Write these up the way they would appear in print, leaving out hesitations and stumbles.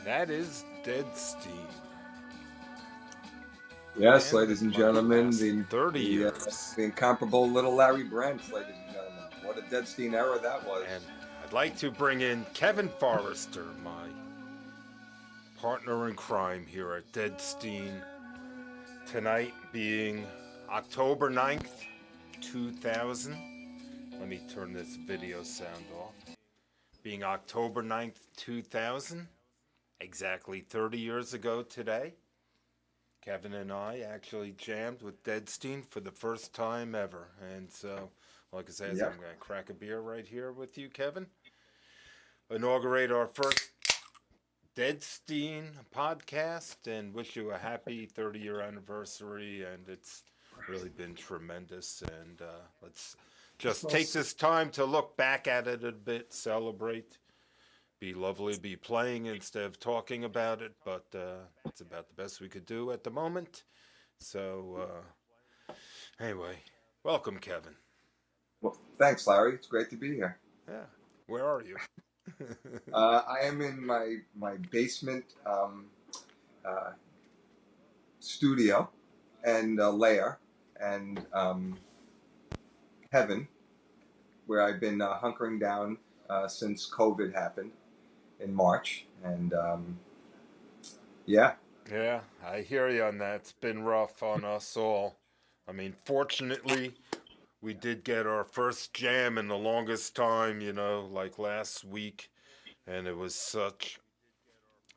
That is Deadstein. Yes, And ladies and for the gentlemen, past 30 years. the incomparable little Larry Brent, ladies and gentlemen. What a Deadstein era that was. And I'd like to bring in Kevin Forrester, my partner in crime here at Deadstein. Tonight being October 9th, 2000. Let me turn this video sound off. Being October 9th, 2000, exactly 30 years ago today, Kevin and I actually jammed with Deadstein for the first time ever. And so, like I said, Yep. I'm going to crack a beer right here with you, Kevin. Inaugurate our first Deadstein podcast and wish you a happy 30-year anniversary. And it's really been tremendous. And let's just take this time to look back at it a bit, celebrate. Be lovely to be playing instead of talking about it, but it's about the best we could do at the moment. So, anyway, welcome, Kevin. Well, thanks, Larry. It's great to be here. Yeah, where are you? I am in my basement studio and lair and heaven, where I've been hunkering down since COVID happened in March. And yeah. Yeah, I hear you on that. It's been rough on us all. I mean, fortunately, we did get our first jam in the longest time, like last week. And it was such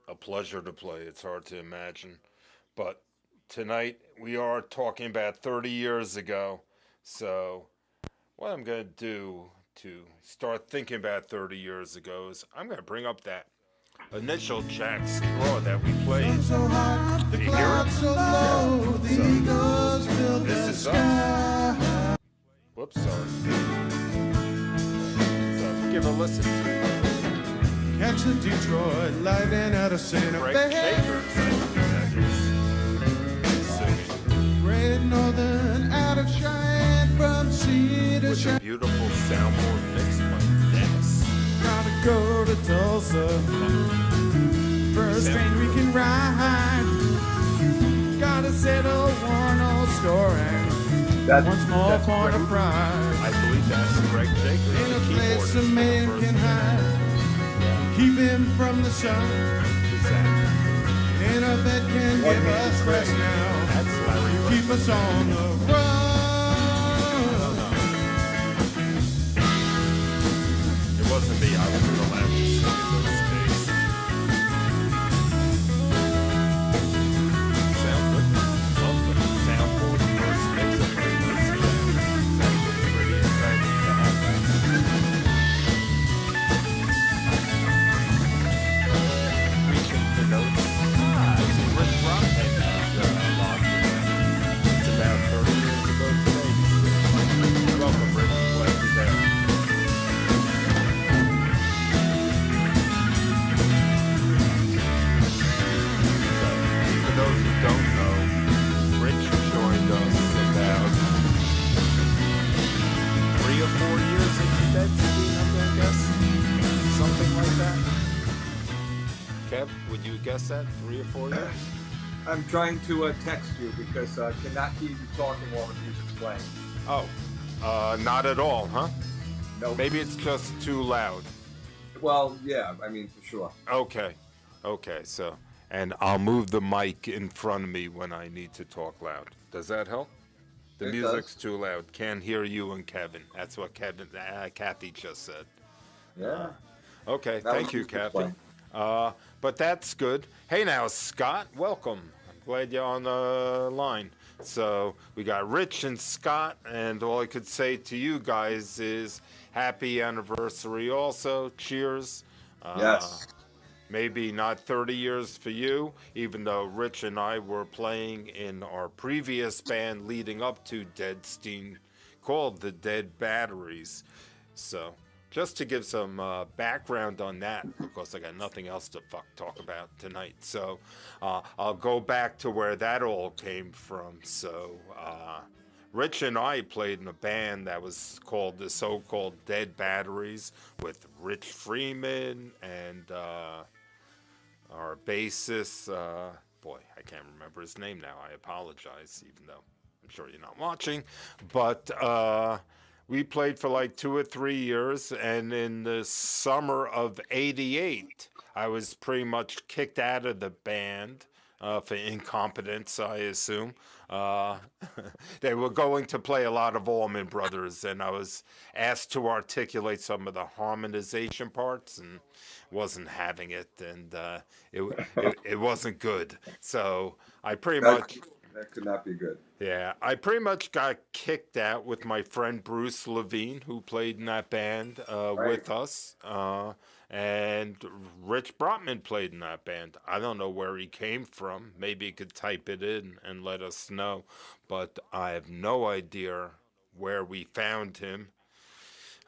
a pleasure to play. It's hard to imagine. But tonight we are talking about 30 years ago. So what I'm going to do to start thinking about 30 years ago is I'm going to bring up that initial Jack Straw that we played. Do you hear it? So, this is us. Whoops, sorry. So give a listen to it. Catch the Detroit Lightning out of Santa Greg Fe. Shakers, I think that is singing. Great Northern out of Cheyenne from sea to With a Cheyenne. beautiful soundboard mixed by Dennis. Gotta go to Tulsa for a train we can ride. Gotta settle one old story. Once more point of pride. I believe that's Greg Shakers, In the a place keyboardist a for the man first can band. hide. Keep him from the sun. Who's that? In a bed can give us rest now. That's Larry Keep us on the run. It wasn't me. I wasn't allowed to sing in those days. Sound good. Love the soundboard first mix of it. It's actually pretty exciting to have that. Reaching for notes. It's Rick Rockhead logged in. It's about 30 years ago today. Welcome, Rick. Glad you're there. For those who don't know, Rich joined us about 3 or 4 years into Deadstein, I'm going to guess. Something like that. Kev, would you guess that? 3 or 4 years? I'm trying to text you because I cannot hear you talking while the music's playing. Oh, not at all, huh? No. Maybe it's just too loud. Well, yeah, I mean, for sure. Okay, so, and I'll move the mic in front of me when I need to talk loud. Does that help? The It music's does. too loud. Can't hear you and Kevin. That's what Kathy just said. Yeah. Okay, That thank was you, just Kathy. fun. But that's good. Hey now, Scott, welcome. I'm glad you're on the line. So we got Rich and Scott, and all I could say to you guys is happy anniversary also. Cheers. Yes. Maybe not 30 years for you, even though Rich and I were playing in our previous band leading up to Deadstein called the Dead Batteries. So just to give some background on that, because I got nothing else to talk about tonight. So I'll go back to where that all came from. So Rich and I played in a band that was called the so-called Dead Batteries with Rich Freeman and our bassist, boy, I can't remember his name now. I apologize, even though I'm sure you're not watching. But we played for like 2 or 3 years, and in the summer of '88, I was pretty much kicked out of the band for incompetence, I assume. Uh, they were going to play a lot of Allman Brothers, and I was asked to articulate some of the harmonization parts, and wasn't having it, and it wasn't good. So I pretty That much, that could not be good. yeah, I pretty much got kicked out with my friend Bruce Levine, who played in that band Right. with us, and Rich Brotman played in that band. I don't know where he came from. Maybe he could type it in and let us know, but I have no idea where we found him.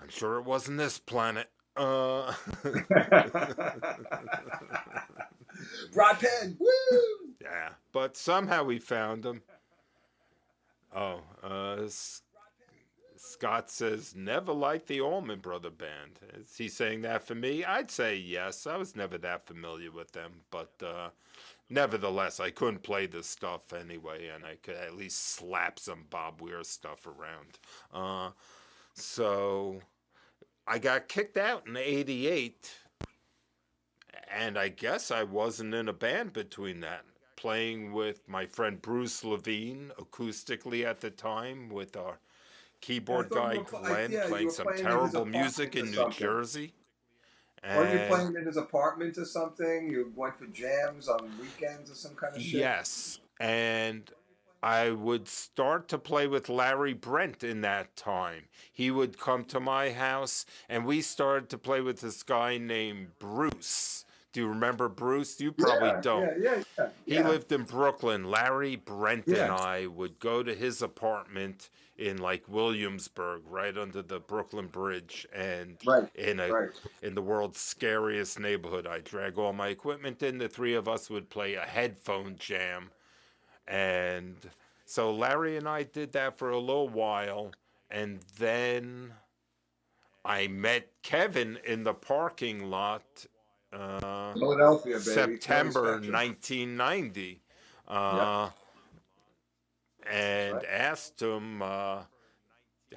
I'm sure it wasn't this planet. Broad Pen. Woo! Yeah, but somehow we found him. Oh, Scott says, never liked the Allman Brother Band. Is he saying that for me? I'd say yes. I was never that familiar with them, but nevertheless, I couldn't play this stuff anyway, and I could at least slap some Bob Weir stuff around. So I got kicked out in '88, and I guess I wasn't in a band between that. Playing with my friend Bruce Levine acoustically at the time, with our I keyboard thought you guy were. Glenn Yeah, you playing were some playing in his terrible music apartment or in New something. Jersey. Weren't you And playing in his apartment or something? You went for jams on weekends or some kind of shit? yes, and I would start to play with Larry Brent in that time. He would come to my house, and we started to play with this guy named Bruce. Do you remember Bruce? You probably Yeah, don't. yeah. He lived in Brooklyn. Larry Brent and Yeah. I would go to his apartment in like Williamsburg, right under the Brooklyn Bridge, and Right. in a Right. in the world's scariest neighborhood. I'd drag all my equipment in. The three of us would play a headphone jam, and so Larry and I did that for a little while, and then I met Kevin in the parking lot. Philadelphia, baby. Philly September Spectrum. 1990, Yep. and Right. asked him,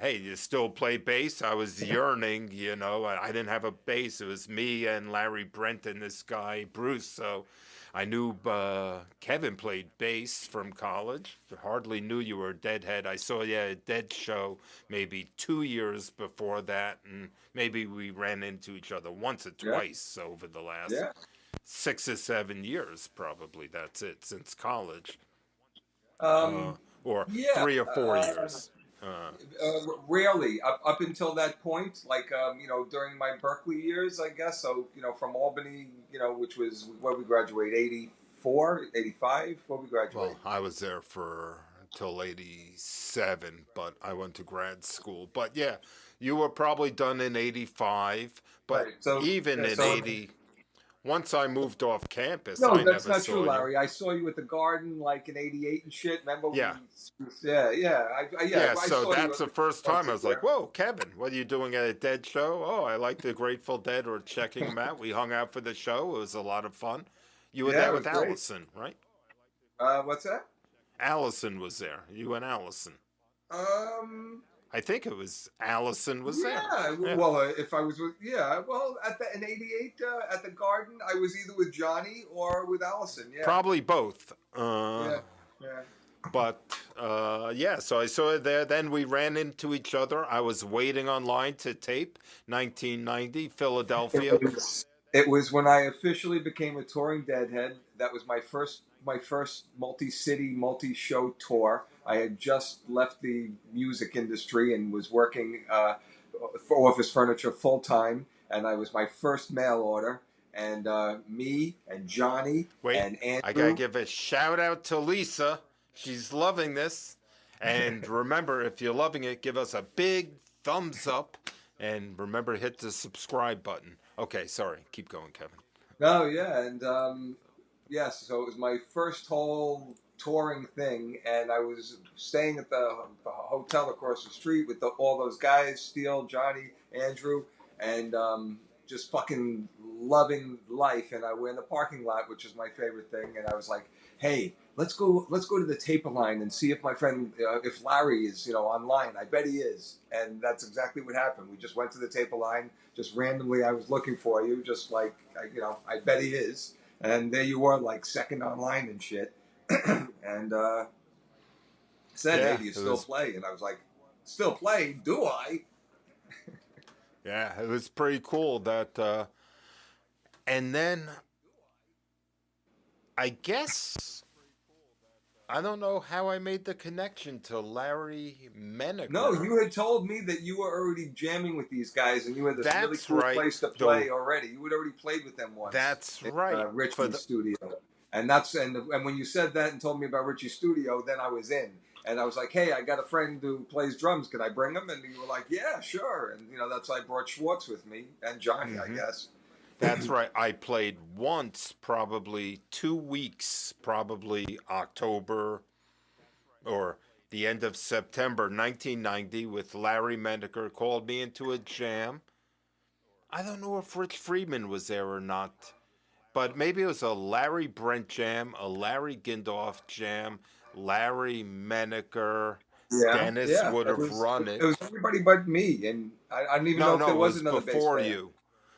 hey, you still play bass? I was yearning, you know. I didn't have a bass. It was me and Larry Brent and this guy, Bruce. So I knew Kevin played bass from college. Hardly knew you were a Deadhead. I saw you at a Dead show maybe 2 years before that, and maybe we ran into each other once or Yeah. twice over the last Yeah. 6 or 7 years, probably. That's it, since college, or Yeah. 3 or 4 years. Rarely up until that point, like during my Berkeley years, I guess. So from Albany, which was where we graduate, 84, 85, where we graduate. Well, I was there for till '87, but I went to grad school. But yeah, you were probably done in '85. But Right. So even yeah, in so '80, once I moved off campus, no, I that's never not true, saw you. Larry. I saw you at the Garden like in '88 and shit. Remember? Yeah. Yeah. I So saw that's you the first once time I a was like, year. whoa, Kevin, what are you doing at a Dead show? Oh, I like the Grateful Dead, or checking them out. We hung out for the show. It was a lot of fun. You were Yeah, there it with was great. Allison, right? What's that? Allison was there. You and Allison. I think it was Allison was there. Yeah. Well, if I was with, well, in '88 at the Garden, I was either with Johnny or with Allison. Yeah. Probably both. Yeah. But yeah, so I saw it there. Then we ran into each other. I was waiting online to tape 1990 Philadelphia. It was when I officially became a touring Deadhead. That was my first multi-city, multi-show tour. I had just left the music industry and was working for office furniture full time, and I was my first mail order. And me and Johnny and Andrew. I gotta give a shout out to Lisa. She's loving this. And remember, if you're loving it, give us a big thumbs up. And remember to hit the subscribe button. Okay, sorry. Keep going, Kevin. No, yeah. And yes, so it was my first whole touring thing. And I was staying at the hotel across the street with all those guys, Steele, Johnny, Andrew. And just fucking loving life, and we're in the parking lot, which is my favorite thing. And I was like, "Hey, let's go to the taper line and see if my friend, if Larry is, online. I bet he is." And that's exactly what happened. We just went to the taper line, just randomly. I was looking for you, just like, I bet he is. And there you were, like second online and shit. And said, "Hey, do you still play?" And I was like, "Still play? Do I?" Yeah, it was pretty cool that. And then I guess I don't know how I made the connection to Larry Menaker. No, you had told me that you were already jamming with these guys, and you had this really cool place to play already. You had already played with them once. That's right. Richie's studio, and when you said that and told me about Richie's studio, then I was in, and I was like, "Hey, I got a friend who plays drums. Can I bring him?" And you were like, "Yeah, sure." And that's why I brought Schwartz with me and Johnny, I guess. That's right. I played once, probably 2 weeks, probably October or the end of September 1990 with Larry Menaker. Called me into a jam. I don't know if Rich Friedman was there or not, but maybe it was a Larry Brent jam, a Larry Gindoff jam, Larry Menaker. Dennis would have run it. It was everybody but me, and I didn't even know if there was another bass before player. you.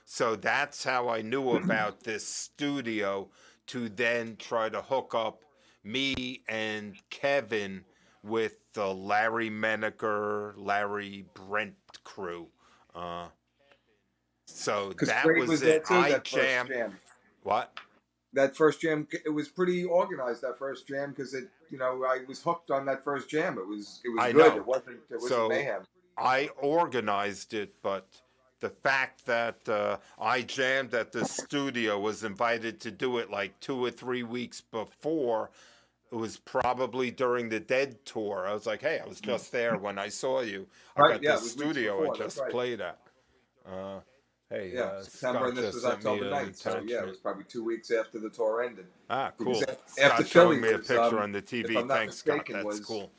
So that's how I knew about this studio, to then try to hook up me and Kevin with the Larry Menaker, Larry Brent crew. So that was it. I jammed. What? That first jam, it was pretty organized. That first jam, because I was hooked on that first jam. It was good. Know. It wasn't mayhem. I organized it, but the fact that I jammed at the studio, was invited to do it like 2 or 3 weeks before. It was probably during the Dead tour. I was like, "Hey, I was just there when I saw you. I got this studio I just played at." Hey, September, and this was October 9th, so it was probably 2 weeks after the tour ended. Cool. After showing me a picture on the TV. Thanks, Scott. That's cool.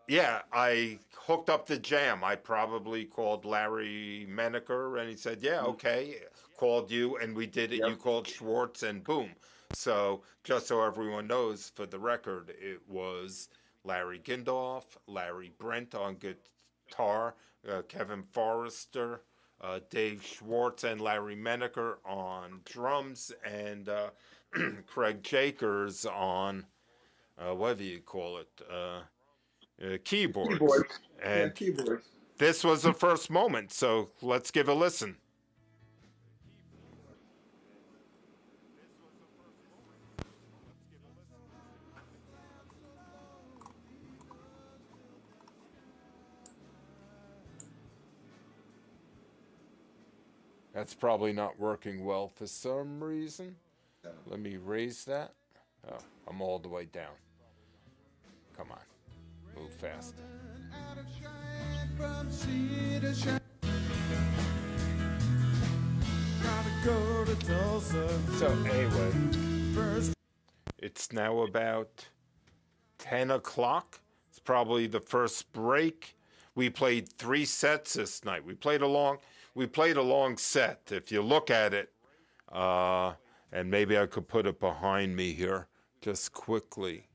Yeah, I hooked up the jam. I probably called Larry Menaker, and he said, "Yeah, okay." Called you, and we did it. Yep. You called Schwartz, and boom. So just so everyone knows, for the record, it was Larry Gindoff, Larry Brent on guitar, Kevin Forrester, Dave Schwartz, and Larry Menaker on drums, and Craig Jakers on whatever you call it, keyboards. And keyboards. This was the first moment, so let's give a listen. That's probably not working well for some reason. Let me raise that. Oh, I'm all the way down. Come on. Move fast. So anyway, it's now about 10 o'clock. It's probably the first break. We played 3 sets this night. We played a long set. If you look at it, and maybe I could put it behind me here just quickly.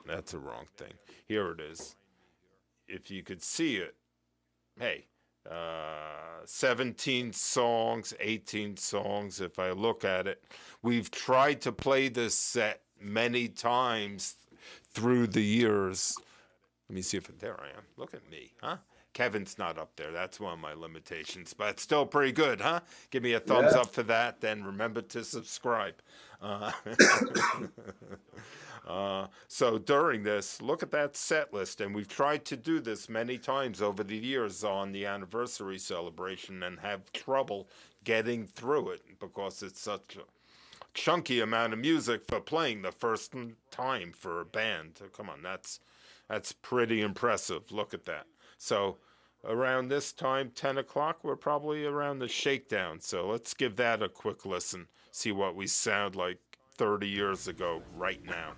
That's the wrong thing. Here it is. If you could see it, hey, 17 songs, 18 songs, if I look at it. We've tried to play this set many times through the years. Let me see if there I am. Look at me, huh? Kevin's not up there. That's one of my limitations, but it's still pretty good, huh? Give me a thumbs up for that. Then remember to subscribe. So during this, look at that set list, and we've tried to do this many times over the years on the anniversary celebration and have trouble getting through it because it's such a chunky amount of music for playing the first time for a band. Come on, that's pretty impressive. Look at that. So around this time, 10 o'clock, we're probably around the shakedown. So let's give that a quick listen, see what we sound like 30 years ago right now.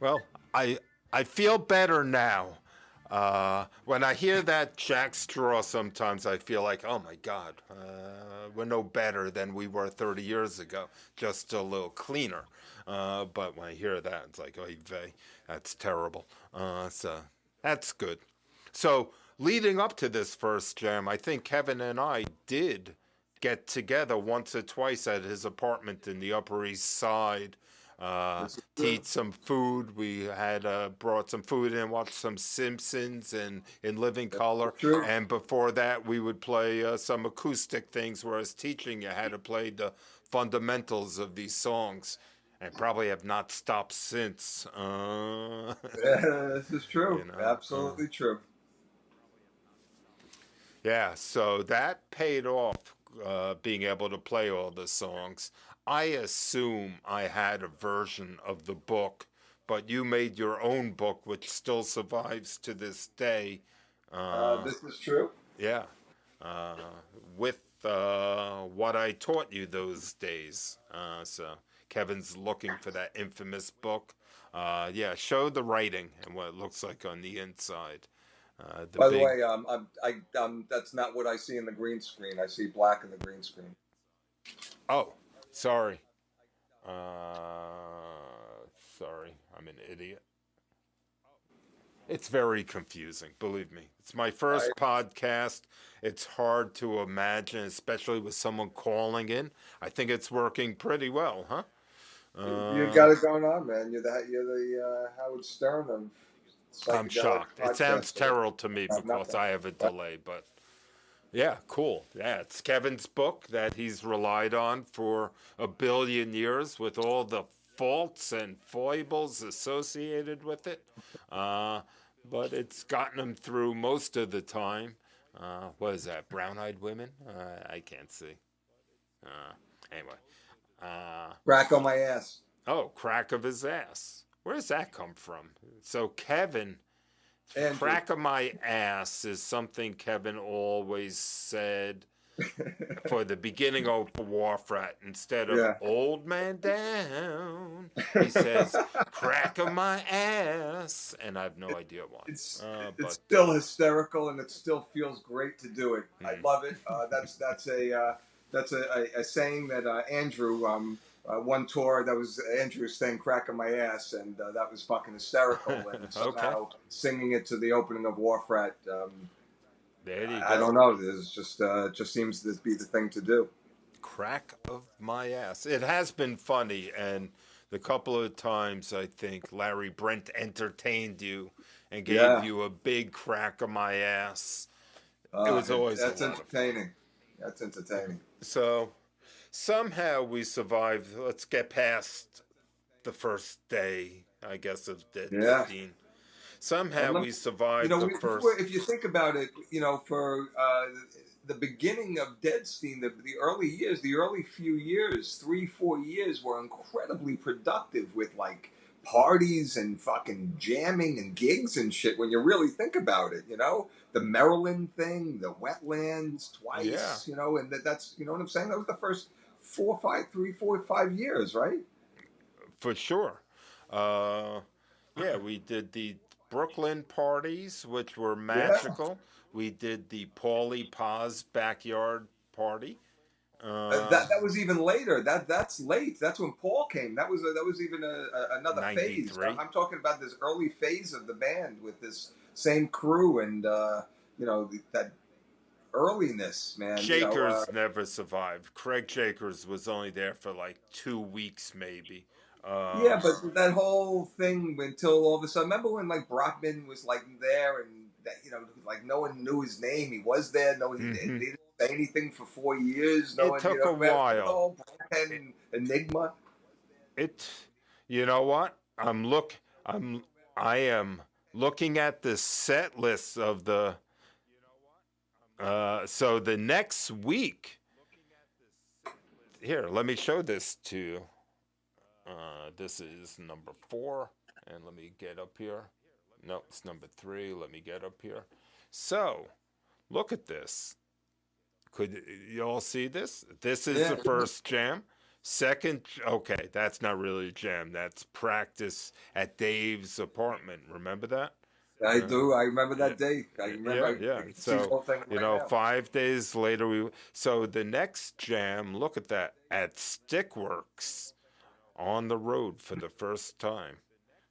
Well, I feel better now. When I hear that Jack Straw, sometimes I feel like, oh my God, we're no better than we were 30 years ago, just a little cleaner. But when I hear that, it's like, oh, vey, that's terrible. So that's good. So leading up to this first jam, I think Kevin and I did get together once or twice at his apartment in the Upper East Side This is to true. eat some food. We had brought some food in, watched some Simpsons and in living That's color. true. And before that, we would play some acoustic things where I was teaching you how to play the fundamentals of these songs. And probably have not stopped since. This is true. You know. Absolutely true. Yeah, so that paid off being able to play all the songs. I assume I had a version of the book, but you made your own book, which still survives to this day. Uh, This is true. yeah, uh, with what I taught you those days. So Kevin's looking for that infamous book. Yeah, show the writing and what it looks like on the inside. The By the big. way, that's not what I see in the green screen. I see black in the green screen. Oh, sorry. Sorry, I'm an idiot. It's very confusing, believe me. It's my I, first podcast. It's hard to imagine, especially with someone calling in. I think it's working pretty well, huh? you Uh, got it going on, man. You're the Howard Stern of I'm psychedelic shocked. It sounds podcasting. terrible to me Not because nothing. I have a delay, but yeah, cool. Yeah, it's Kevin's book that he's relied on for a billion years with all the faults and foibles associated with it. Uh, but it's gotten him through most of the time. What is that? Brown eyed women? I can't see. Uh, anyway. Uh, Crack on my ass. oh, crack of his ass. Where does that come from? So, Kevin Andrew. crack of my ass is something Kevin always said for the beginning of Warfrat. Instead of Yeah. old man down, he says crack of my ass, and I have no idea why. it's it's But still hysterical and it still feels great to do it. I hmm. love it. That's a saying that Andrew one tour that was Andrew saying "crack on my ass" and that was fucking hysterical and Okay, somehow singing it to the opening of Warfrat. there you I don't go. know. This is just just seems to be the thing to do. Crack of my ass. It has been funny, and the couple of times I think Larry Brent entertained you and gave Yeah, you a big crack of my ass. It was always a that's lot of fun. entertaining. That's entertaining. So somehow we survived. Let's get past the first day, I guess, of Yeah. Deadstein. And Somehow let we survived the we, first. if you think about it, for the beginning of Deadstein, the early years, the early few years, 3, 4 years were incredibly productive with like parties and fucking jamming and gigs and shit. When you really think about it, the Maryland thing, the wetlands Yeah, twice, and that's what I'm saying. That was the first 3, 4, 5 years, right? for sure. Uh, yeah, we did the Brooklyn parties, which were Yeah. magical. We did the Paulie Paz backyard party. That Uh, that was even later. That's late. That's when Paul came. That was even another phase. 93. I'm talking about this early phase of the band with this same crew and that earliness, man. Jakers never survived. Craig Jakers was only there for like 2 weeks, maybe. Yeah, Uh, but that whole thing until all of a sudden. Remember when like Brockman was like there and that like no one knew his name. He was there. No one they mhm. didn't say anything for 4 years. No It one took a remember the while. whole It, Brockman enigma. it, you know what? I'm, I am looking at the set list of the. So the next week, here, let me show this to you. This is number 4, and let me get up here. No, it's number 3. Let me get up here. So, look at this. Could you all see this? This is Yeah. the first jam. Second, okay, that's not really a jam. That's practice at Dave's apartment. Remember that? I Uh, do. I remember yeah, that day. I remember. yeah, I yeah. can see the So, whole thing right now. 5 days later, so the next jam, look at that, at Stickworks on the road for the first time.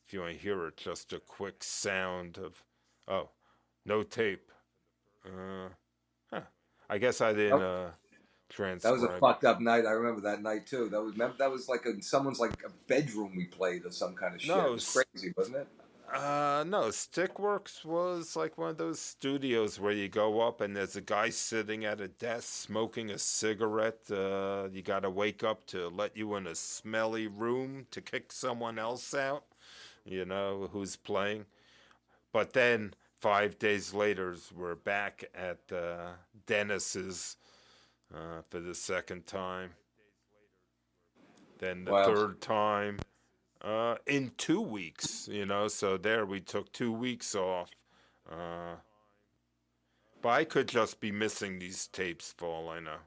If you want to hear it, just a quick sound of, oh, no tape. Uh, huh. I guess I didn't Nope. That was a transcribe it. fucked up night. I remember that night too. That was like in someone's like a bedroom we played or some kind of shit. It No, was crazy, wasn't it? no, Stickworks was like one of those studios where you go up and there's a guy sitting at a desk smoking a cigarette. You got to wake up to let you in a smelly room to kick someone else out, who's playing. But then 5 days later, we're back at Dennis's for the second time. Then the Wow. third time in 2 weeks, so there we took 2 weeks off. Uh, but I could just be missing these tapes for all I know.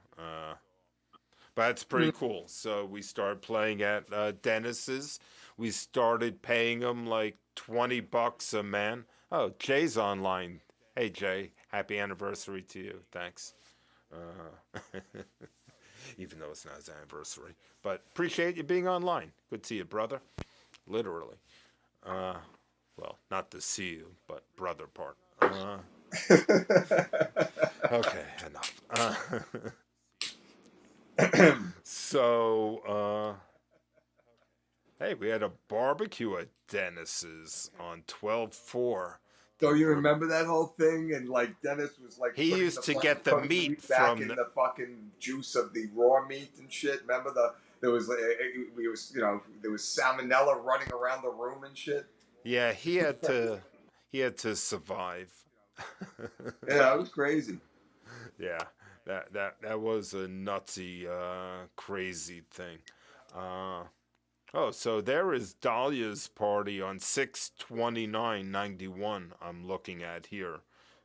But it's pretty cool. So we started playing at Dennis's. We started paying them like $20 a man. Oh, Jay's online. Hey, Jay, happy anniversary to you. Thanks. Uh, even though it's not his anniversary. But appreciate you being online. Good to see you, brother. Literally. Well, not to see you, but brother part. Okay, enough. So, hey, we had a barbecue at Dennis's on 12/4. So you remember that whole thing, and like Dennis was like He putting used the to get the fucking meat back from in the. the fucking juice of the raw meat and shit. Remember there was there was salmonella running around the room and shit. Yeah, he had to survive. Yeah, it was crazy. Yeah, that was a nutsy, crazy thing. Uh, oh, so there is Dahlia's party on 6/29/91. I'm looking at here.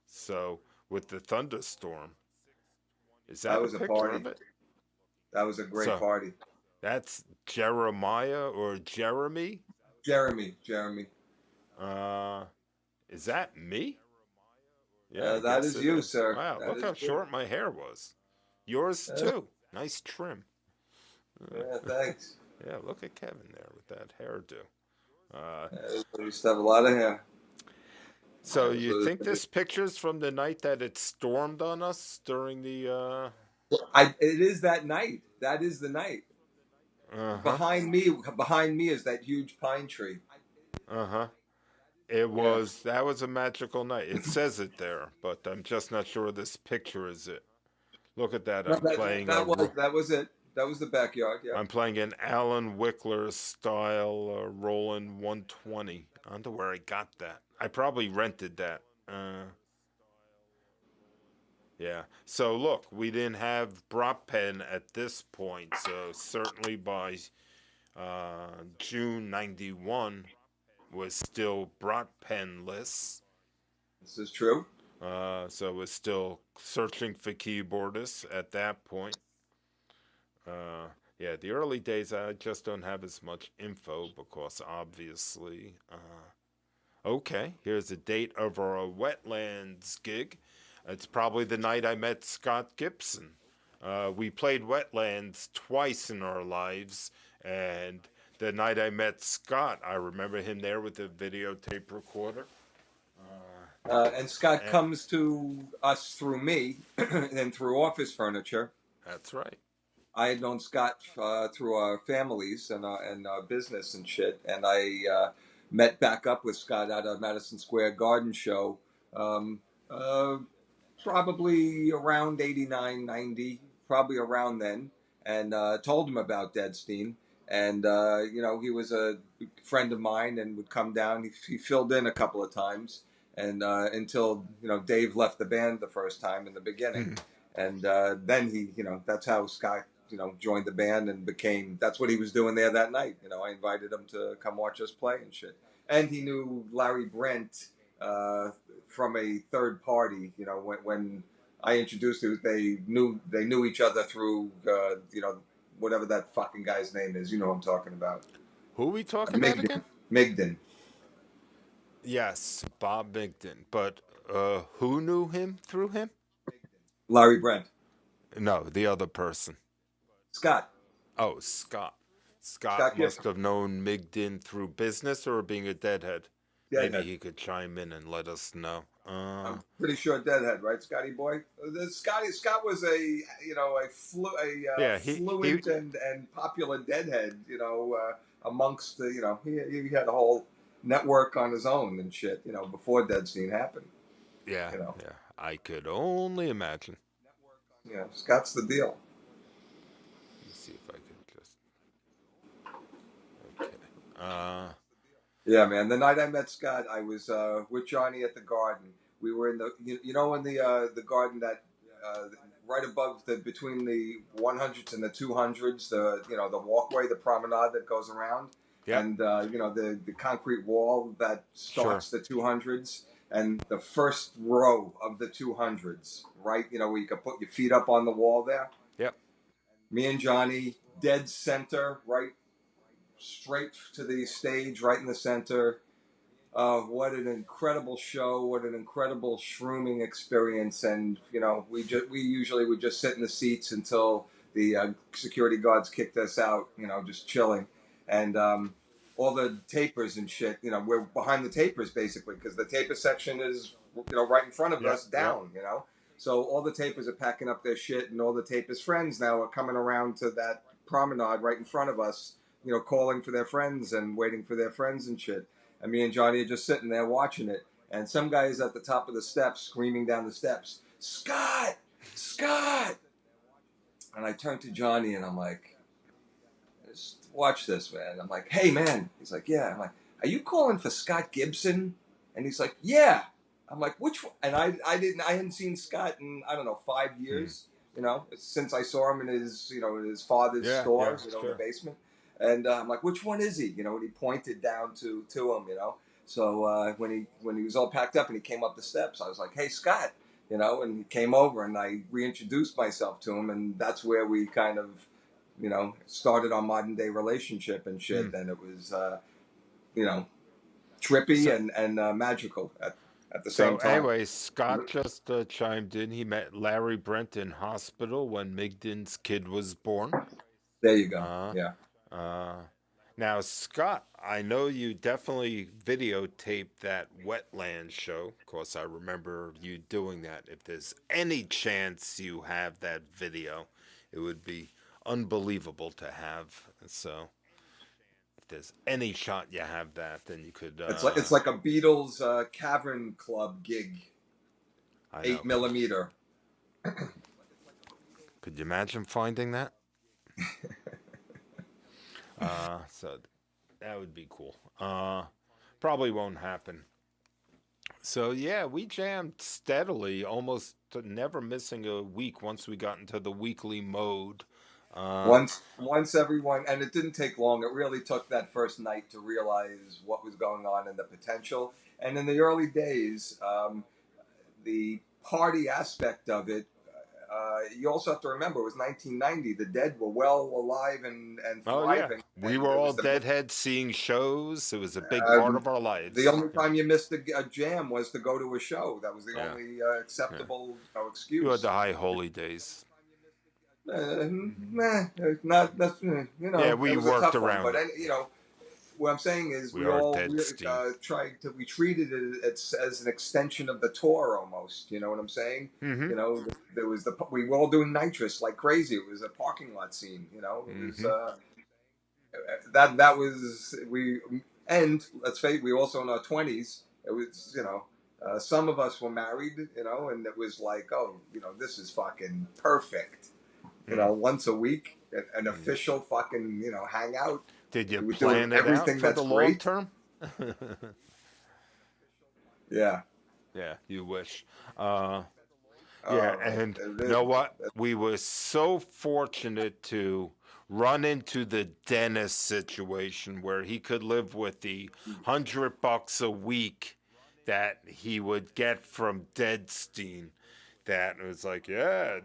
So with the thunderstorm, is That that a was a picture party. of it? That was a great So party. that's Jeremiah or Jeremy. Jeremy. Uh, is that me? Yeah, I That guess is it you, is. sir. Wow, That look is how you. short my hair was. Yours Uh, too. Nice trim. yeah, thanks. Yeah, look at Kevin there with that hairdo. Uh, We used to have a lot of hair. so you think this picture's from the night that it stormed on us during the It is that night. That is the night. uh-huh. Behind me is that huge pine tree. Uh-huh. Yeah. That was a magical night. It says it there, but I'm just not sure this picture is it. Look at that. No, that was it. That was the backyard. Yeah. I'm playing an Alan Wickler style Roland 120. I wonder where I got that. I probably rented that. Yeah. So look, we didn't have Brop Pen at this point. So certainly by June 91 was still Brop Penless. This is true. So was still searching for keyboardists at that point. Yeah, the early days I just don't have as much info because obviously. Okay, here's a date of our Wetlands gig. It's probably the night I met Scott Gibson. We played Wetlands twice in our lives, and the night I met Scott, I remember him there with a videotape recorder. And Scott comes to us through me and through Office Furniture. That's right. I had known Scott through our families and our business and shit, and I met back up with Scott at a Madison Square Garden show, probably around 89, 90, probably around then, and told him about Deadstein. And, he was a friend of mine and would come down. He filled in a couple of times and until, Dave left the band the first time in the beginning. And then that's how Scott, joined the band and that's what he was doing there that night. I invited him to come watch us play and shit. And he knew Larry Brent from a third party. When I introduced him, they knew each other through, whatever that fucking guy's name is. You know what I'm talking about. Who are we talking about again? Migden. Yes, Bob Migden. But who knew him through him? Larry Brent. No, the other person. Scott. Oh, Scott. Scott must have known Migden through business or being a deadhead. Maybe he could chime in and let us know. I'm pretty sure deadhead, right, Scotty boy? Scott was a fluent and popular deadhead. Amongst the he had a whole network on his own and shit. Before Deadstein happened. Yeah, yeah. I could only imagine. Yeah, Scott's the deal. Let me see if I could just. Okay. Yeah, man. The night I met Scott, I was with Johnny at the garden. We were in the in the garden that right above between the 100s and the 200s, the walkway, the promenade that goes around, and the concrete wall that starts the 200s, and the first row of the 200s, right? Where you can put your feet up on the wall there. Yep. Me and Johnny, dead center, right, straight to the stage, right in the center. What an incredible show! What an incredible shrooming experience! And we usually would just sit in the seats until the security guards kicked us out. Just chilling, and all the tapers and shit. We're behind the tapers basically because the taper section is right in front of us down. So all the tapers are packing up their shit, and all the tapers' friends now are coming around to that promenade right in front of us. Calling for their friends and waiting for their friends and shit. And me and Johnny are just sitting there watching it. And some guy is at the top of the steps screaming down the steps, "Scott! Scott!" And I turn to Johnny and I'm like, watch this, man. I'm like, "Hey, man." He's like, "Yeah." I'm like, "Are you calling for Scott Gibson?" And he's like, "Yeah." I'm like, "Which one?" And I hadn't seen Scott in, I don't know, 5 years, since I saw him in his, in his father's store, in the basement. And I'm like, "Which one is he?" And he pointed down to him, So when he was all packed up and he came up the steps, I was like, "Hey, Scott," and he came over and I reintroduced myself to him, and that's where we kind of, started our modern day relationship and shit. And it was, trippy and magical at the same time. So anyway, Scott just chimed in. He met Larry Brent in hospital when Migden's kid was born. There you go. Yeah. Now, Scott, I know you definitely videotaped that Wetland show. Of course, I remember you doing that. If there's any chance you have that video, it would be unbelievable to have. So, if there's any shot you have that, then you could. It's like a Beatles Cavern Club gig. 8mm. Could you imagine finding that? So that would be cool. Probably won't happen. So yeah, we jammed steadily, almost never missing a week once we got into the weekly mode. Once everyone, and it didn't take long. It really took that first night to realize what was going on and the potential. And in the early days, the party aspect of it, you also have to remember it was 1990. The Dead were well alive and thriving. Oh, yeah. We were all deadheads seeing shows. It was a big part of our lives. The only time you missed a jam was to go to a show. That was the only acceptable excuse. You had the high holy days. Not yeah, we worked around. But what I'm saying is we all we treated it as an extension of the tour almost. You know what I'm saying? Mm-hmm. There was we were all doing nitrous like crazy. It was a parking lot scene. It was that was we. And let's face it, we also in our 20s. It was some of us were married. And it was like, oh, this is fucking perfect. Once a week, an official fucking hangout. Did you plan it out for the long term? Yeah. Yeah, you wish. Yeah, and you know what? We were so fortunate to run into the Dennis situation where he could live with the $100 a week that he would get from Deadstein. that, and it was like, yeah,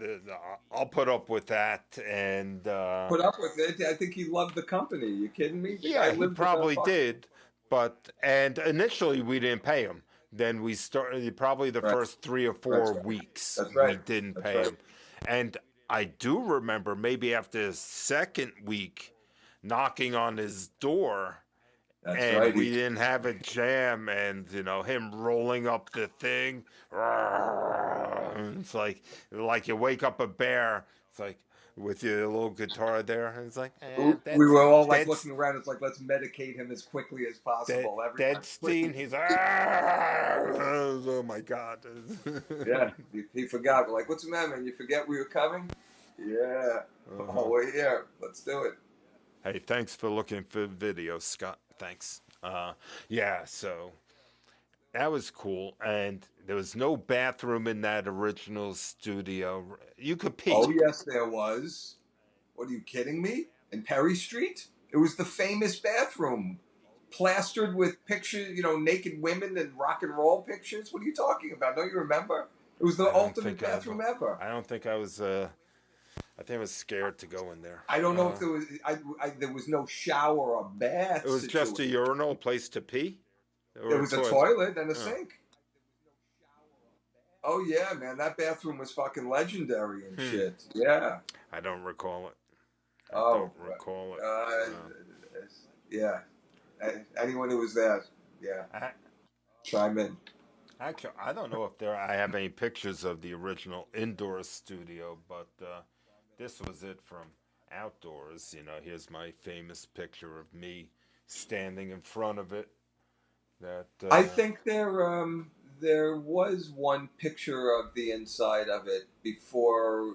I'll put up with that. And Put up with it. I think he loved the company. You kidding me? The guy yeah, he lived in a probably fuck. did, but and initially we didn't pay him. Then we started probably the Right. first 3 or 4 weeks That's we right. didn't That's pay right. him, and I do remember maybe after the second week knocking on his door That's and right. we didn't have a jam, and him rolling up the thing. It's like you wake up a bear. It's like with your little guitar there, and it's like, We were all like that's looking around. It's like, let's medicate him as quickly as possible. Everyone, Deadstein. please. He's oh my god. Yeah, he forgot. We're like, what's the matter, man? You forget we were coming? Yeah. Oh, we're here. Let's do it. Hey, thanks for looking for the video, Scott. Thanks. Yeah, so that was cool, and there was no bathroom in that original studio. You could Oh, pee. yes, there was. What are you kidding me? In Perry Street? It was the famous bathroom, plastered with pictures, naked women and rock and roll pictures. What are you talking about? Don't you remember? It was the I don't ultimate think I. bathroom ever. I don't think I was. I think I was scared to go in there. I don't know if there was. There was no shower or bath It was just a situation. urinal, a place to pee, There or a was a toilet. toilet and a Oh. sink. Oh yeah, man, that bathroom was fucking legendary and shit. Yeah. I don't recall it. I Oh. don't recall it. Yeah. Anyone who was there, yeah, I, chime in. actually, I don't know if I have any pictures of the original indoor studio, but this was it from outdoors. Here's my famous picture of me standing in front of it. That I think there was one picture of the inside of it before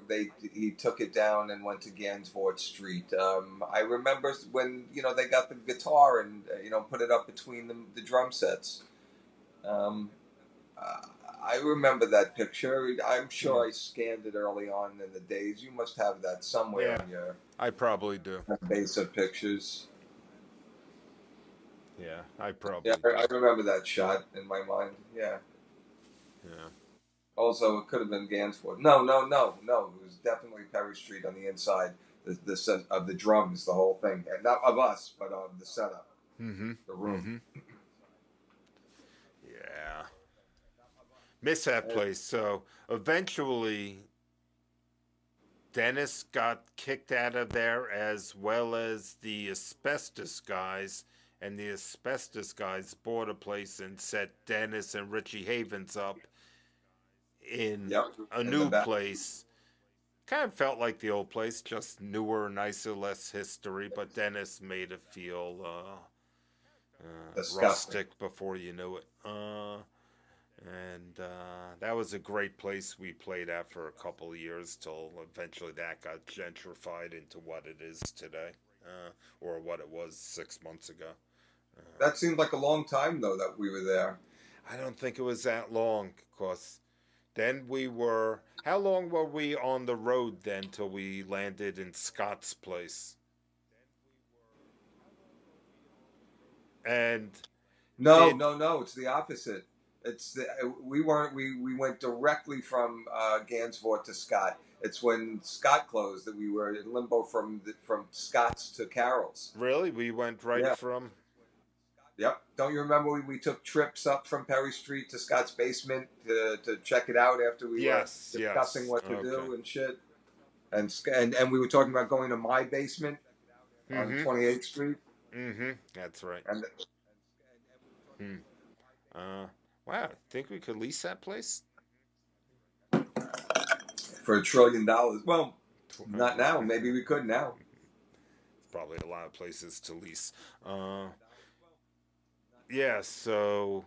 he took it down and went to Gansevoort Street. I remember when they got the guitar and put it up between the drum sets. I remember that picture. I'm sure I scanned it early on in the days. You must have that somewhere Yeah. in your I probably do. base of pictures. Yeah, I probably Yeah, do. I remember that shot in my mind. Yeah. Yeah. Also, it could have been Gansevoort. No. It was definitely Perry Street on the inside. The set of the drums, the whole thing, and not of us, but of the setup, Mm-hmm. the room. Mm-hmm. Yeah. Miss that place. So eventually, Dennis got kicked out of there, as well as the asbestos guys. And the asbestos guys bought a place and set Dennis and Richie Havens up in a in new the back. place. Kind of felt like the old place, just newer, nicer, less history. But Dennis made it feel Disgusting. rustic before you knew it. And that was a great place we played at for a couple of years till eventually that got gentrified into what it is today, or what it was 6 months ago. That seemed like a long time though that we were there. I don't think it was that long, because then we were. How long were we on the road then till we landed in Scott's place? And No. It's the opposite. We went directly from Gansevoort to Scott. It's when Scott closed that we were in limbo from Scott's to Carroll's. really, we went right Yeah. from. Yep. Don't you remember we took trips up from Perry Street to Scott's basement to check it out after we were discussing what to do and shit. And we were talking about going to my basement on 28th Street. Mm-hmm. That's right. And Wow, think we could lease that place? for $1 trillion. Well, not now. Maybe we could now. Probably a lot of places to lease. Yeah, so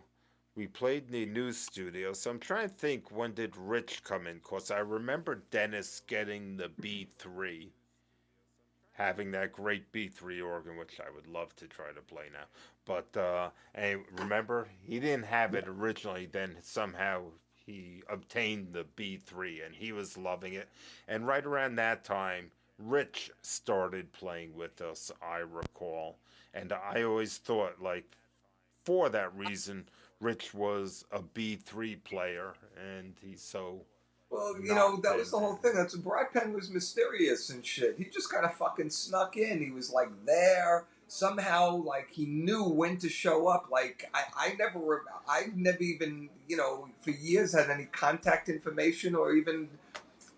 we played in the news studio. So I'm trying to think, when did Rich come in? Because I remember Dennis getting the B3, having that great B3 organ, which I would love to try to play now. But and remember, he didn't have it originally. Then somehow he obtained the B3, and he was loving it. And right around that time, Rich started playing with us, I recall. And I always thought, like, for that reason, Rich was a B3 player, and he's so Well, not that was the whole Tintin. thing. That's Brad Penn was mysterious and shit. He just kind of fucking snuck in. He was like there somehow. Like he knew when to show up. Like I never even for years had any contact information or even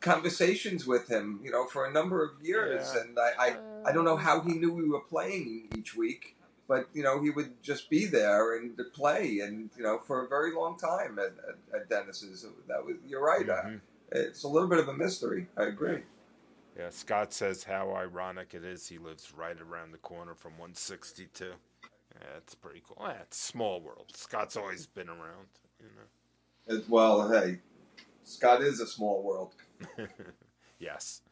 conversations with him. For a number of years, Yeah. and I don't know how he knew we were playing each week. But he would just be there and play, and for a very long time at Dennis's. That was you're right. Mm-hmm. It's a little bit of a mystery. I Yeah. agree. Yeah. Scott says how ironic it is he lives right around the corner from 162. Yeah, it's pretty cool. Yeah, it's small world. Scott's always been around, Well, hey, Scott is a small world. Yes.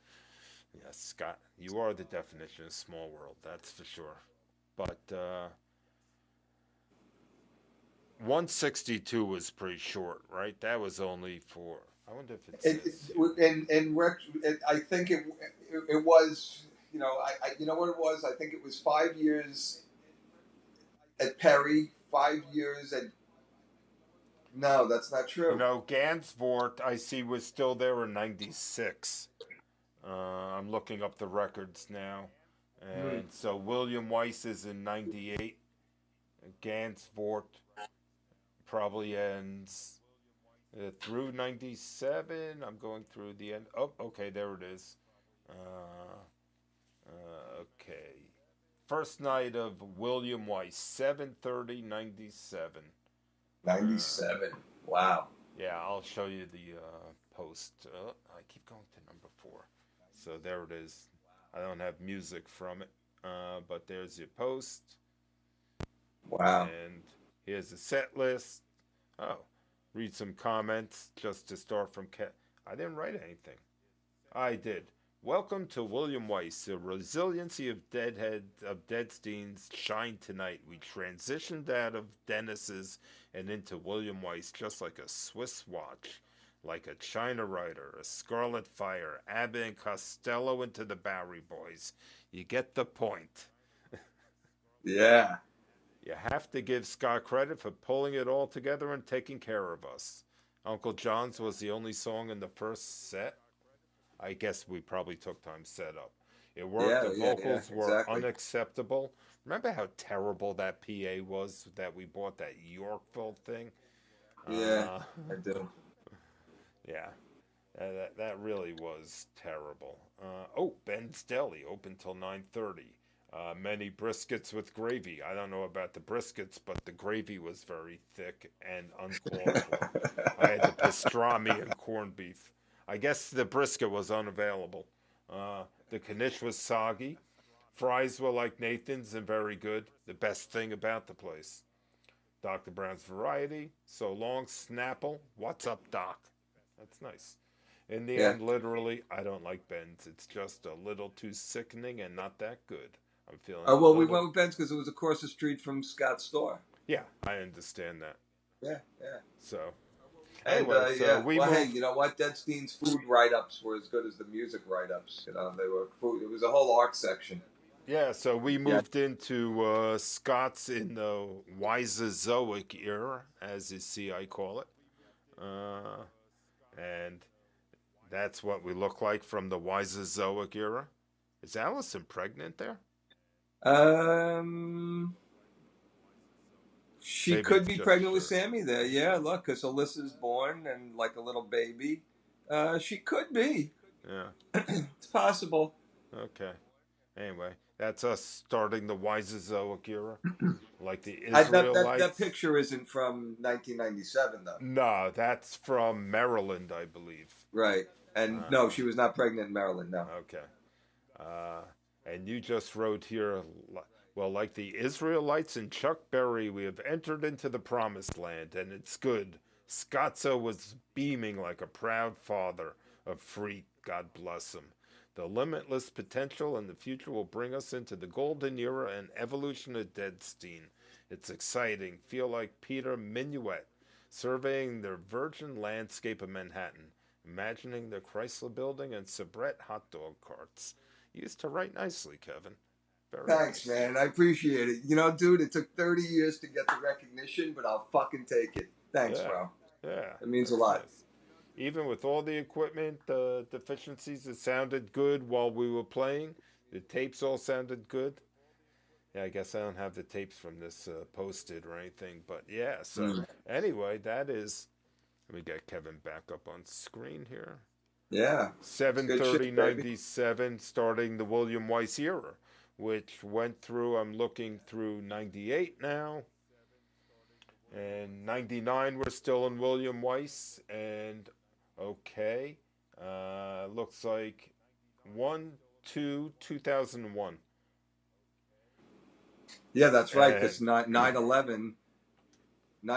Yes, Scott, you are the definition of small world, that's for sure. But 162 was pretty short, right? That was only for. I wonder if it says. I think it was. You know what it was. I think it was 5 years at Perry, 5 years at. No, that's not true. Gansvort, I see, was still there in '96. I'm looking up the records now. And so William Weiss is in '98. Gansvort probably ends through '97. I'm going through the end. Oh, okay, there it is. Okay. First night of William Weiss, 7/30/97. 97. Wow. Yeah, I'll show you the post. I keep going to number 4. So there it is. I don't have music from it, but there's your post. Wow. And here's the set list. Oh, read some comments just to start from I didn't write anything. I did. Welcome to William Weiss. The resiliency of Deadstein's shine tonight. We transitioned out of Dennis's and into William Weiss just like a Swiss watch, like a China Rider, a Scarlet Fire, Abbott and Costello into the Bowery Boys. You get the point. Yeah. You have to give Scott credit for pulling it all together and taking care of us. Uncle John's was the only song in the first set. I guess we probably took time set up. It worked. The vocals were unacceptable. Remember how terrible that PA was that we bought, that Yorkville thing? Yeah, I do. Yeah, that really was terrible. Ben's Deli, open till 9:30. Many briskets with gravy. I don't know about the briskets, but the gravy was very thick and uncalled for. I had the pastrami and corned beef. I guess the brisket was unavailable. The knish was soggy. Fries were like Nathan's and very good. The best thing about the place. Dr. Brown's Variety. So long, Snapple. What's up, Doc? That's nice. In the end, literally, I don't like Ben's. It's just a little too sickening and not that good. I'm feeling. We went with Ben's because it was across the street from Scott's store. Yeah, I understand that. Yeah. So. Anyway, hey, you know what? Deadstein's food write-ups were as good as the music write-ups. They were food. It was a whole art section. Yeah, so we moved into Scott's in the Wisezoic era, as you see I call it. And that's what we look like from the Wisezoic era. Is Allison pregnant there? She Maybe could be pregnant with Sammy there. Yeah, look, because Alyssa's born and like a little baby. She could be. Yeah. It's possible. Okay. Anyway, that's us starting the Wisezoic era. Like the Israelites. That picture isn't from 1997, though. No, that's from Maryland, I believe. Right. And no, she was not pregnant in Maryland, no. Okay. And you just wrote here, well, like the Israelites and Chuck Berry, we have entered into the promised land, and it's good. Scotzo was beaming like a proud father, a freak, God bless him. The limitless potential in the future will bring us into the golden era and evolution of Deadstein. It's exciting. Feel like Peter Minuet, surveying the virgin landscape of Manhattan, imagining the Chrysler Building and Sabrett hot dog carts. You used to write nicely, Kevin. Thanks, man. I appreciate it. Dude, it took 30 years to get the recognition, but I'll fucking take it. Thanks, bro. Yeah. It means a lot. Nice. even with all the equipment deficiencies, it sounded good while we were playing. The tapes all sounded good. Yeah, I guess I don't have the tapes from this posted or anything, but yeah. So Mm. anyway, that is. Let me get Kevin back up on screen here. Yeah, it's Seven good thirty shit, baby. '97, starting the William Weiss era, which went through. I'm looking through '98 now, and '99 we're still in William Weiss, and okay, looks like 2001. Yeah, that's right. And Because 9/11,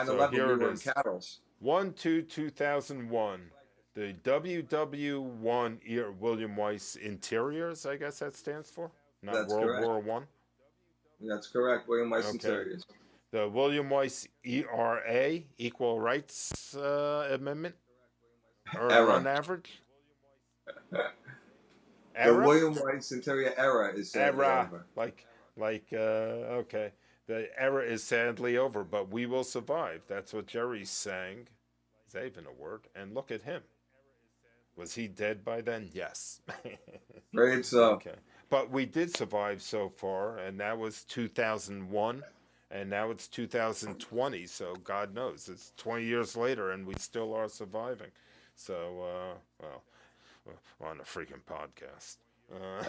so 9/11, here we it were in is. Cattles. 2001. The WW1 William Weiss Interiors, I guess that stands for. Not That's World correct. War One. That's correct. William Weiss Okay. Interiors. The William Weiss ERA, Equal Rights Amendment, or on Era. average. The Era? William Weiss Interior era is sadly Era. over. Okay. The era is sadly over, but we will survive. That's what Jerry sang. Is that even a word? And look at him. Was he dead by then? Yes. Great. So, Okay. But we did survive so far, and that was 2001, and now it's 2020, so God knows. It's 20 years later, and we still are surviving. So, well, we're on a freaking podcast.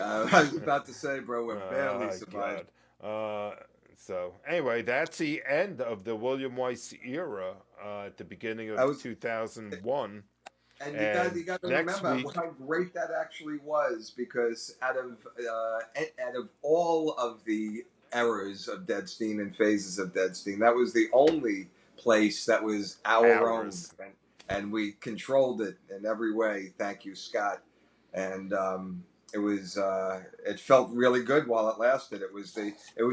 I was about to say, bro, we're barely Oh, survived. God. So, anyway, that's the end of the William Weiss era at the beginning I of was, 2001. and And you got to next remember week, how great that actually was, because out of all of the eras of Deadstein and phases of Deadstein, that was the only place that was our own, hours. and we controlled it in every way. Thank you, Scott. And it felt really good while it lasted. It was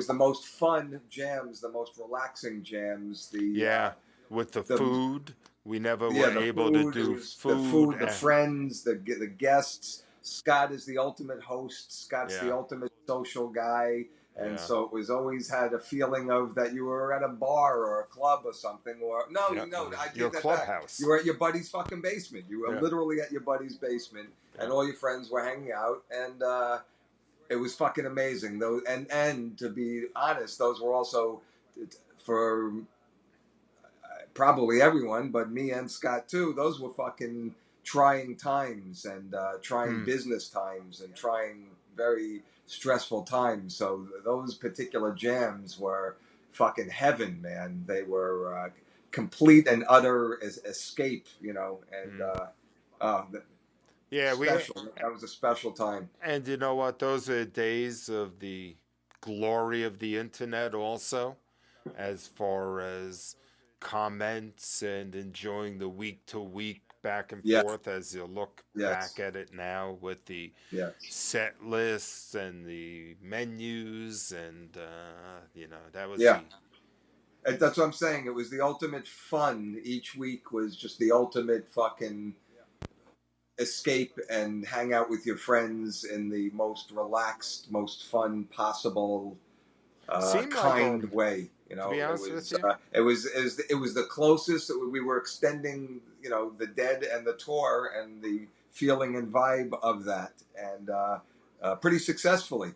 the most fun jams, the most relaxing jams. Yeah, with the The food. We never were yeah, the able to food. It do was the food. food, the friends, the guests. Scott is the ultimate host. Scott's the Yeah, ultimate social guy, and yeah, so it was always had a feeling of that you were at a bar or a club or something. Or yeah. no, I Your take that back. You clubhouse. were at your buddy's fucking basement. You were Yeah, literally at your buddy's basement, yeah. and all your friends were hanging out, and it was fucking amazing. Though, and to be honest, those were also for probably everyone, but me and Scott too. Those were fucking trying times, and trying Hmm. business times, and trying very stressful times. So those particular jams were fucking heaven, man. They were complete and utter escape, and Hmm. uh, Yeah, special. That was a special time. and you know what? Those are the days of the glory of the internet, also, as far as comments and enjoying the week to week back and Yes, forth as you look yes, back at it now with the yes. set lists and the menus and that was Yeah. the That's what I'm saying. It was the ultimate fun. Each week was just the ultimate fucking escape and hang out with your friends in the most relaxed, most fun possible, seemed like kind way. to be It honest with was you. it was the closest that we were extending. The Dead and the tour and the feeling and vibe of that, and pretty successfully.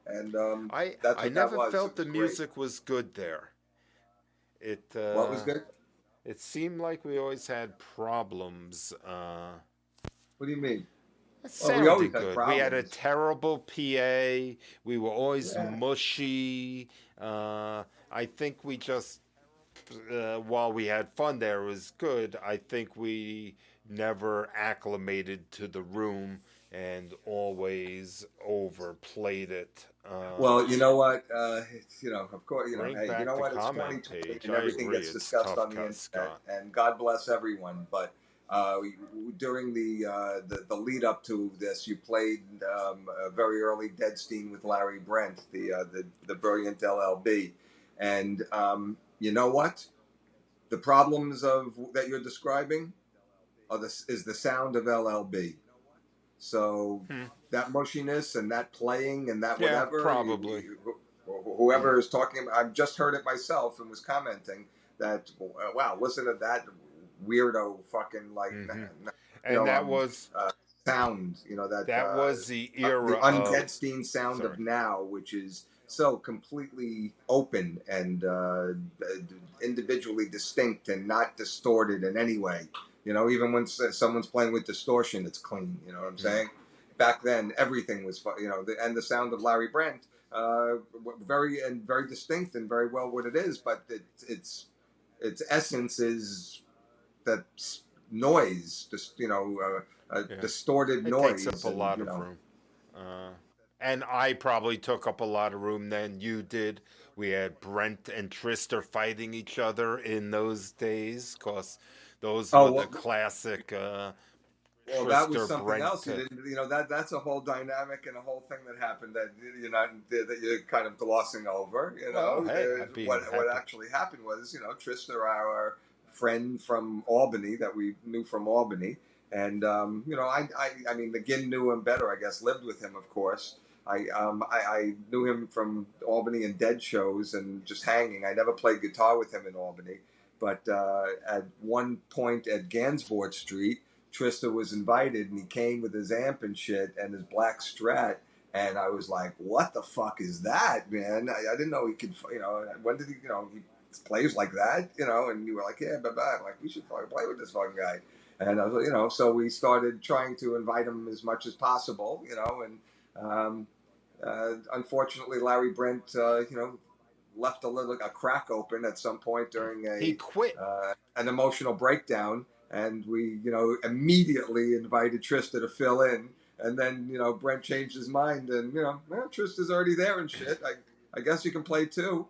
And that's I what that never was. felt It was the great. music was good there. It What was good? it seemed like we always had problems. What do you mean? It Well, we always sounded had good. We had a problems. terrible PA. We were always Yeah. mushy. I think we just, while we had fun there, it was good. I think we never acclimated to the room and always overplayed it. Well, you know what? Of course, Bring hey, you back know the what? It's comment 2020 page. and I everything agree. gets It's discussed tough, on the internet, Scott. and God bless everyone. But during the lead up to this, you played a very early Deadstein with Larry Brent, the brilliant LLB, and you know what? The problems of that you're describing is the sound of LLB. So Hmm. that mushiness and that playing and that Yeah, whatever, probably. whoever is talking, I've just heard it myself and was commenting that, wow, listen to that. weirdo fucking like Hmm. you And know sound, that that was the the era of, undeadstein sound sorry. of now, which is so completely open and individually distinct and not distorted in any way. Even when someone's playing with distortion, it's clean. You know what I'm Mm. saying? Back then, everything was, and the sound of Larry Brent, very distinct and very well what it is, but its essence is that noise, just a Yeah. distorted It takes up noise, a and lot of room. Uh, and I probably took up a lot of room than you did. We had Brent and Trista fighting each other in those days, because those were oh the well, classic well, that was Trista something Brent. else. You didn't, that's a whole dynamic and a whole thing that happened that you're kind of glossing over. Well, hey, There's I'd be what happy. actually happened was, Trista, our friend from Albany that we knew from Albany, and I mean, McGinn knew him better, I guess, lived with him, of course. I knew him from Albany and Dead shows and just hanging. I never played guitar with him in Albany, but at one point at Gansevoort Street, Trista was invited and he came with his amp and shit and his black Strat. And I was like, what the fuck is that, man? I didn't know he could, when did he, he plays like that, and you were like, yeah, bye-bye. I'm like, we should probably play with this fucking guy. And I was, so we started trying to invite him as much as possible, and unfortunately, Larry Brent, left a crack open at some point during He quit. an emotional breakdown, and we immediately invited Trista to fill in, and then Brent changed his mind, and well, Trista's already there and shit. I guess you can play too.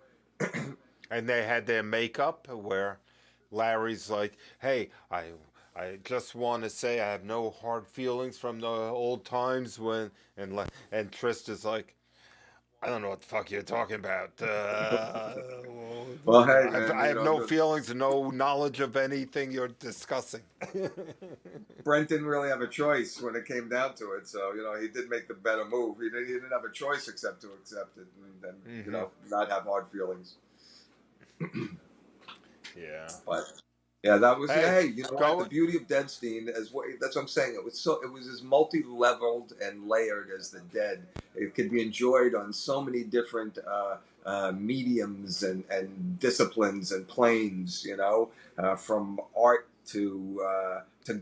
And they had their makeup where Larry's like, "Hey, I just want to say I have no hard feelings from the old times when," and Trista's like, "I don't know what the fuck you're talking about. Well, hey man, I have no feelings and no knowledge of anything you're discussing." Brent didn't really have a choice when it came down to it, so he did make the better move. He didn't have a choice except to accept it and Hmm. not have hard feelings. Yeah. But yeah, that was Hey, hey, you know what? The going. beauty of Deadstein is what that's what I'm saying. It was as multi-leveled and layered as the Dead. It could be enjoyed on so many different mediums and disciplines and planes. From art to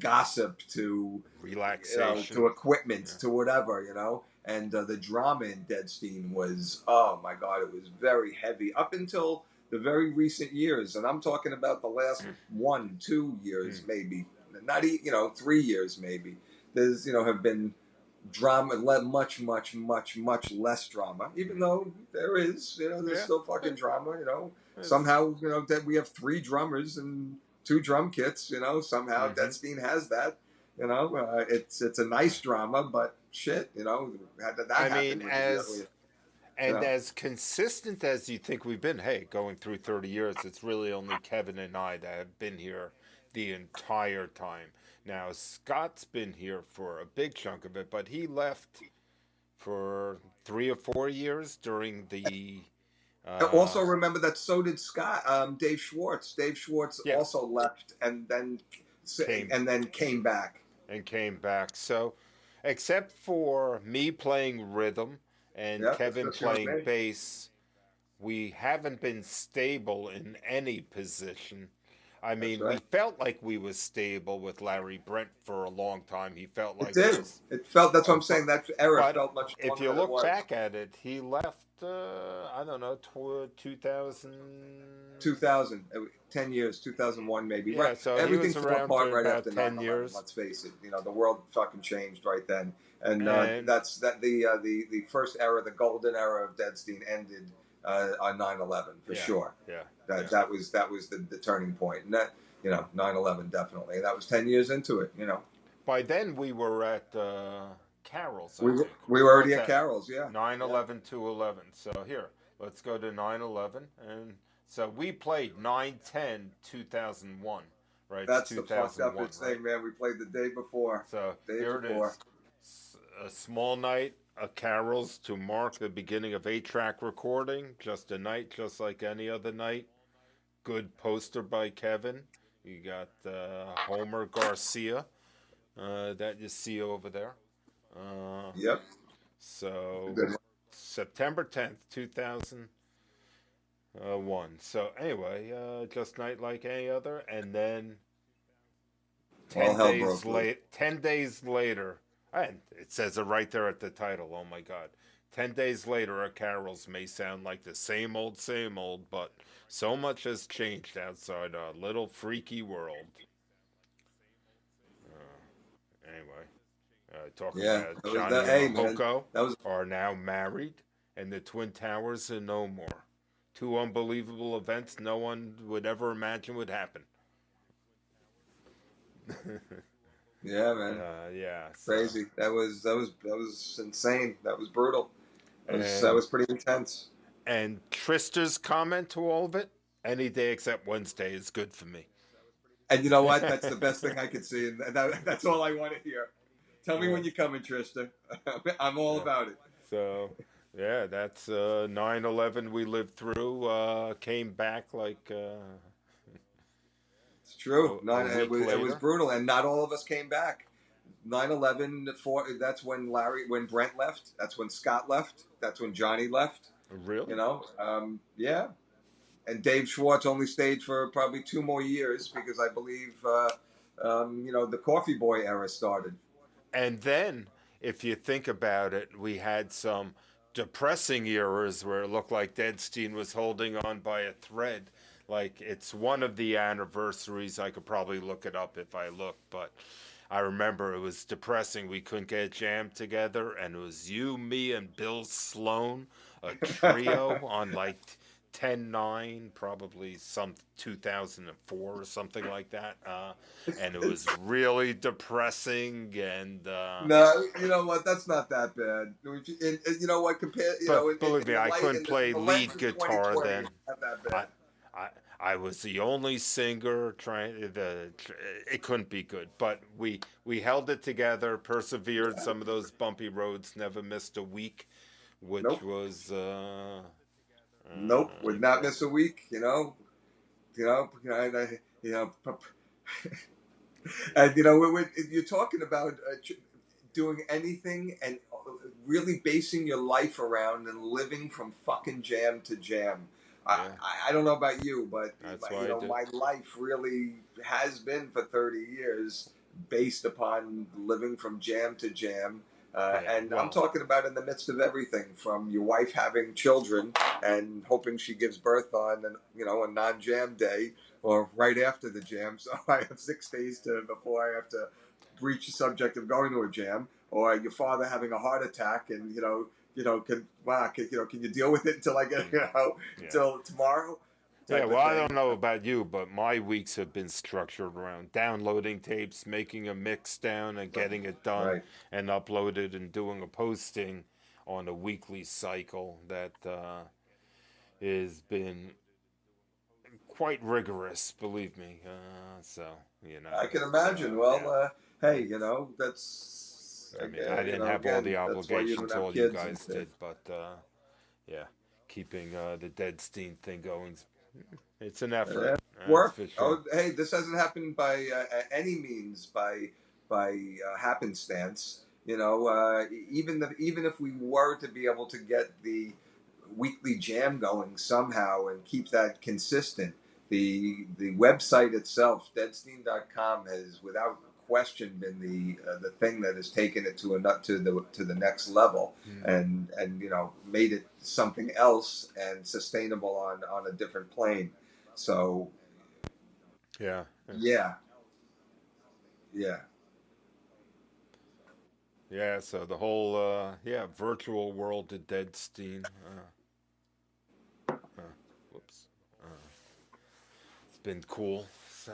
gossip to Relaxation. to equipment Yeah. to whatever. And the drama in Deadstein was, oh my god, it was very heavy up until the very recent years, and I'm talking about the last 1-2 years, maybe, not 3 years, maybe. There's have been drama, much, much, much, much less drama. Even though there is, there's Yeah. still fucking drama. It's, Somehow, that we have 3 drummers and 2 drum kits. Somehow mm-hmm. Deadstein has that. It's a nice drama, but shit, that I mean, happened with as you and know. as consistent as you think we've been, hey, going through 30 years, it's really only Kevin and I that have been here the entire time. Now, Scott's been here for a big chunk of it, but he left for 3 or 4 years during the. Also, Uh, remember that so did Scott, Dave Schwartz. Dave Schwartz yeah, also left came and then came back. and came back. So, except for me playing rhythm and Yeah, that's Kevin just you and playing me. bass, we haven't been stable in any position. I That's mean, we right. felt like we was stable with Larry Brent for a long time. He felt It like did. this, It felt. That's what I'm saying. That era but felt much if longer you than it look was. back at it, he left. I don't know, 2000. 2000, 10 years, 2001 maybe. Right. Yeah, so he Everything was fell around apart for right about after 10 years, 9/11. Let's face it. The world fucking changed right then, and and that's that the first era, the golden era of Deadstein ended on 9/11 for yeah, sure. yeah, That yeah. that was that was the turning point, and that 9/11 definitely. And that was 10 years into it. By then we were at Carol's, I We were, think. we were already What's at that? Carol's, yeah, Nine yeah. 11 to 11. So here, let's go to 9/11, and so we played 9/10 2001, right? It's That's the fucked up 2001, right? thing, man. We played the day before. So Day here it before. is, a small night of carols to mark the beginning of 8-track recording. Just a night, just like any other night. Good poster by Kevin. You got Homer Garcia that you see over there. Uh, Yep. so Good. September 10th, 2001. So anyway, just night like any other, and then All hell broke loose. 10 days later, and it says it right there at the title. Oh my God. 10 days later, our carols may sound like the same old, but so much has changed outside our little freaky world. Anyway, talking Yeah, about that was Johnny that. and Hey, man, Mahoko that was are now married, and the Twin Towers are no more. Two unbelievable events no one would ever imagine would happen. yeah, man, Yeah, so crazy. That was insane. That was brutal. That and was pretty intense. and Trista's comment to all of it: any day except Wednesday is good for me. And you know what? That's the best thing I could see, and that's all I want to hear. Tell me Yeah. when you're coming, Trista. I'm all Yeah. about it. So, yeah, that's 9/11 we lived through. Came back like It's true. a It week was later. brutal, and not all of us came back. 9/11. That's when Brent left. That's when Scott left. That's when Johnny left. You Really? know, yeah. And Dave Schwartz only stayed for probably 2 more years because I believe, the Coffee Boy era started. And then, if you think about it, we had some depressing eras where it looked like Deadstein was holding on by a thread. Like, it's one of the anniversaries. I could probably look it up if I look, but I remember it was depressing. We couldn't get a jam together, and it was you, me, and Bill Sloan, a trio on like 10/9, probably some 2004 or something like that. And it was really depressing. And No, you know what? That's not that bad. And you know what? Compare, but believe in me, the I light, couldn't play in the lens lead of guitar 2020, then. it's not that I, bad. I, I was the only singer trying. It couldn't be good, but we held it together, persevered. Some of those bumpy roads, never missed a week, which Nope, was nope. Would not incredible. miss a week. And you're talking about doing anything and really basing your life around and living from fucking jam to jam. Yeah, I don't know about you, but that's why I do. my life really has been for 30 years based upon living from jam to jam. Yeah, And I'm well, talking about in the midst of everything from your wife having children and hoping she gives birth on a non-jam day or right after the jam. So I have 6 days before I have to breach the subject of going to a jam, or your father having a heart attack, and can you deal with it until I get yeah. until tomorrow, Yeah, type well, of I thing. don't know about you, but my weeks have been structured around downloading tapes, making a mix down, and getting it done Right. and uploaded, and doing a posting on a weekly cycle that has been quite rigorous, believe me. So, I can it's, imagine. yeah, Well, hey, it's, that's I mean, I didn't have all again, the that's why you don't obligations have all you kids. And guys did, but yeah, keeping the Deadstein thing going, it's an effort, that's work. for sure. Oh, hey, this hasn't happened by any means by happenstance. Even if we were to be able to get the weekly jam going somehow and keep that consistent, the website itself, deadstein.com, has without question been the thing that has taken it to the next level, Hmm. and made it something else and sustainable on a different plane. So Yeah, it's yeah, yeah. yeah. So the whole virtual world of Deadstein. Uh, whoops. Uh, it's been cool. So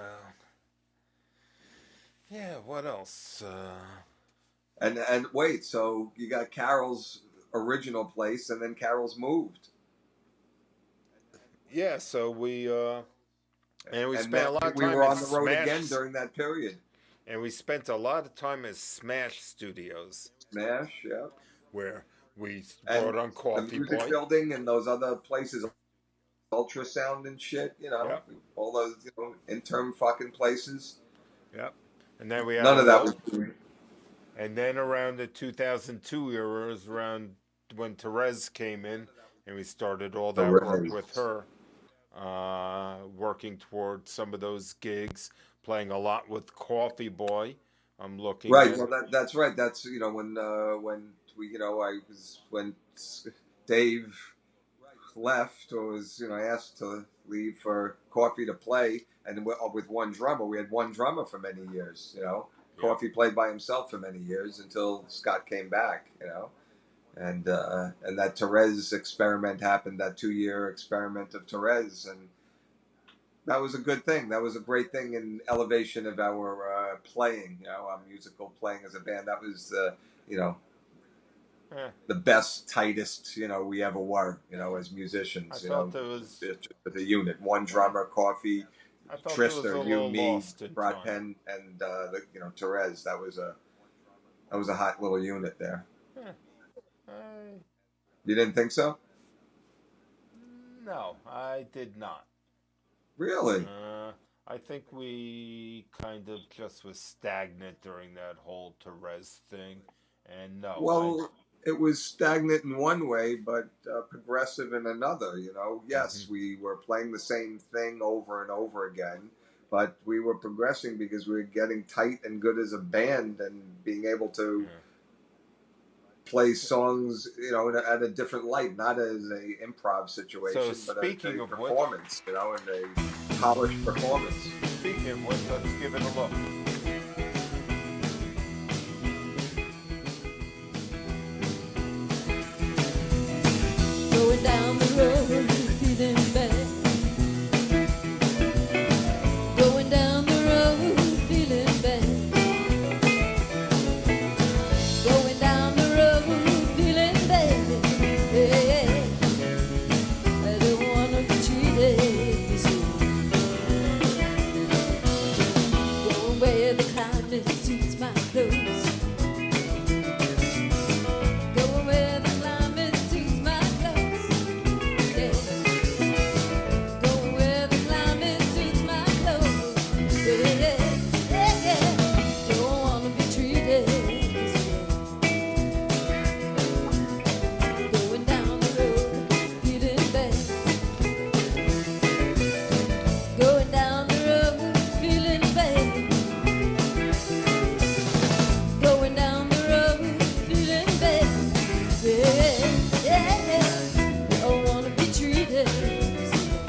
yeah. What else? And wait, so you got Carol's original place, and then Carol's moved, Yeah. So we and spent then a lot of we time were at on the road again Smash, during that period. and we spent a lot of time at Smash Studios, Smash, yeah, where we and brought on the Coffee music Boy. building and those other places ultrasound and shit, Yep. all those, interim fucking places. Yep. And then we had None a of that lot. was doing. And then around the 2002 era was around when Therese came in, and we started all that work with Perez. her, working towards some of those gigs, playing a lot with Coffee Boy. I'm looking Right. at. Well, that's right. That's when we I was when Dave left or was asked to leave for Coffee to play, and with one drummer, we had one drummer for many years. Yep. Coffee played by himself for many years until Scott came back. And that Therese experiment happened, that 2 year experiment of Therese, and that was a good thing. That was a great thing in elevation of our playing, our musical playing as a band. That was you know Eh, the best, tightest we ever were, as I musicians. thought there was. The unit, one drummer, Coffee, I thought there was a Trista, you, little me, lost in Brad time. Penn, and Therese. That was a hot little unit there. Eh, I, You didn't think so? no, I did not. Really? Uh, I think we kind of just was stagnant during that whole Therese thing, and no, I. Well, it was stagnant in one way, but progressive in another. Mhm. Yes, we were playing the same thing over and over again, but we were progressing because we were getting tight and good as a band and being able to Yeah. play So, songs, at a different light, not as a improv so situation, but as speaking a of which, performance, and a polished performance. speaking of which, let's give it a look. Going down the road, feeling bad. Going down the road, feeling bad. Going down the road, feeling bad. Hey, I don't wanna be treated this way. Going where the climate suits my clothes. Going where the climate suits my clothes. Yeah. Going where the climate suits my clothes. Yeah, yeah, yeah. Don't wanna be treated this way. Going down the road, feeling bad. Going down the road, feeling bad. Going down the road, feeling bad. Yeah, yeah, yeah. Don't wanna be treated this way.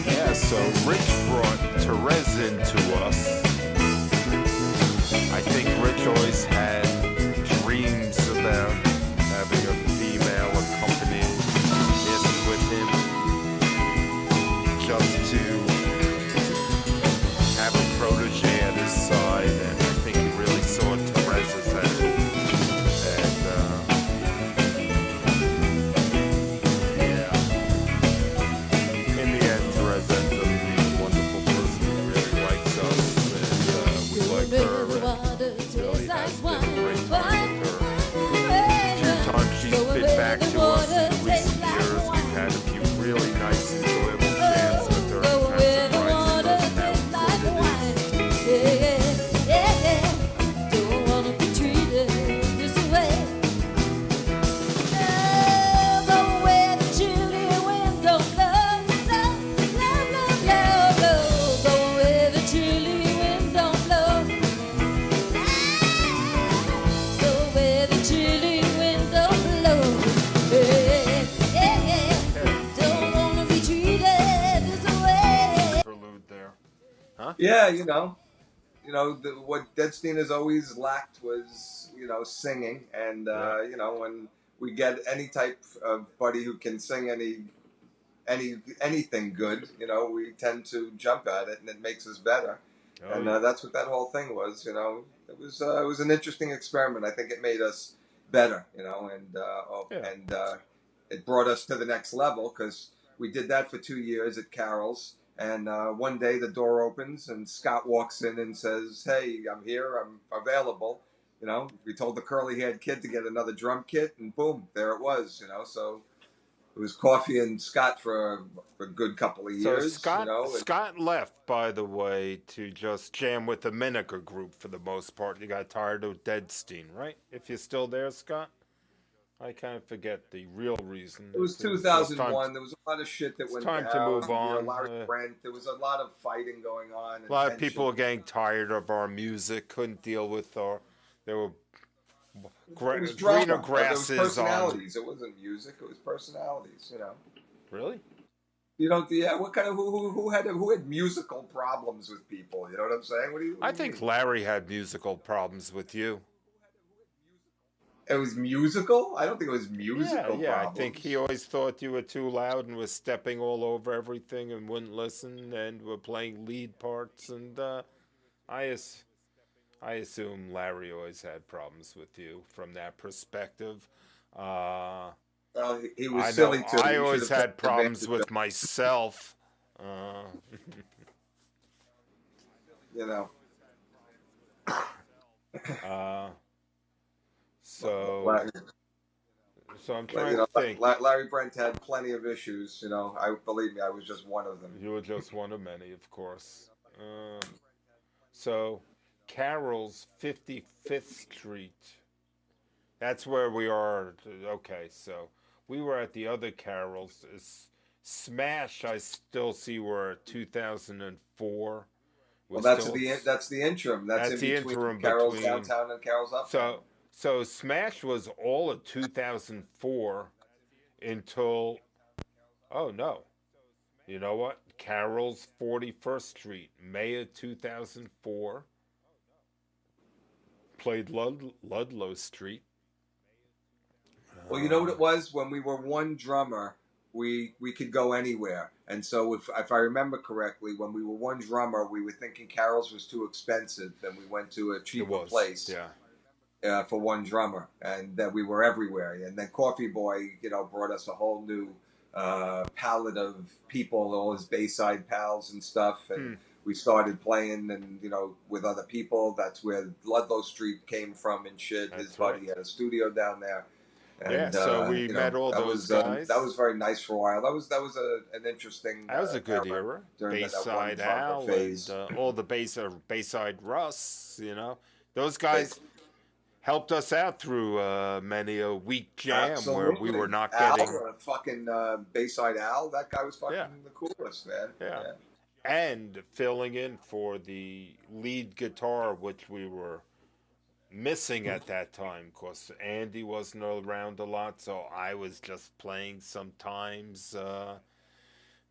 Yeah, so Rich brought Therese into us. I think Rich always had dreams about having a female accompanist with him, just to have a protege at his side, and I think he really saw Therese as that. And yeah, in the end, Therese ends up being a wonderful person who really likes us, and we like Going her. where the And water really tastes like has been a wine, great time wine, with her. wine. A few times she's Going been where back the to us water in tastes recent like years. We've wine. had a few really nice, enjoyable jams with her. Going Kind where of the surprising water us how tastes like good it wine. is. Yeah, yeah, yeah. Don't wanna be treated this way. Going where the chilly wind don't blow, blow, blow, blow, blow, blow. Going where the chilly wind don't blow. Go where the chilly wind don't blow. Yeah, yeah, yeah. Don't wanna be treated this way. Interlude there. Huh? Yeah, what Deadstein has always lacked was singing, and Yeah. when we get any type of buddy who can sing anything good, we tend to jump at it, and it makes us better. Oh And yeah. that's what that whole thing was. It was an interesting experiment. I think it made us better, Yeah. and it brought us to the next level because we did that for 2 years at Carol's, And one day the door opens and Scott walks in and says, "Hey, I'm here. I'm available." We told the curly-haired kid to get another drum kit, and boom, there it was. So it was Coffee and Scott for a good couple of So years. Scott left, by the way, to just jam with the Miniker group for the most part. You got tired of Deadstein, right? If you're still there, Scott, I kind of forget the real reason. It was If it was just 2001. There was a lot of shit that it's went time to down. move on. Larry Brent. There was a lot of fighting going on A and lot of tension. people were getting tired of our music, couldn't deal with our. There were It was greener drama. There was grasses on. personalities. It wasn't music. It was personalities. Really? You don't. Yeah. What kind of who had musical problems with people? You know what I'm saying? What do I you think mean? Larry had musical problems with you. It was musical. I don't think it was Yeah, musical yeah. I problems. think he always thought you were too loud and was stepping all over everything and wouldn't listen and were playing lead parts. And I, as, I assume Larry always had problems with you from that perspective. Well, he was I silly know too. I He should always have taken had problems advantage of. with myself. Uh, You know. uh, so, Larry, so I'm trying to think. Larry Brent had plenty of issues. I believe me, I was just one of them. You were just one of many, of course. So, Carroll's 55th Street. That's where we are. Okay, so we were at the other Carroll's. Smash, I still see we're at 2004. Well, that's the interim. That's in the between interim Carol's between. downtown and Carol's uptown. So Smash was all of 2004 until. Oh no. You know what? Carroll's 41st Street, May of 2004. Played Ludlow Street. Well, you know what it was? When we were one drummer, we could go anywhere. And so if I remember correctly, when we were one drummer, we were thinking Carol's was too expensive, and we went to a cheaper place. Yeah. For one drummer, and that we were everywhere. And then Coffee Boy, brought us a whole new palette of people, all his Bayside pals and stuff, and we started playing, and with other people. That's where Ludlow Street came from and shit. His buddy had a studio down there. And, so we met all those guys. That was very nice for a while. That was an interesting. That was a good era. Bayside Al phase. And all the Bayside Russ. Those guys helped us out through many a week jam. Absolutely. Where we were not getting fucking Bayside Al. That guy was fucking the coolest, man. Yeah. And filling in for the lead guitar, which we were missing at that time, because Andy wasn't around a lot, so I was just playing sometimes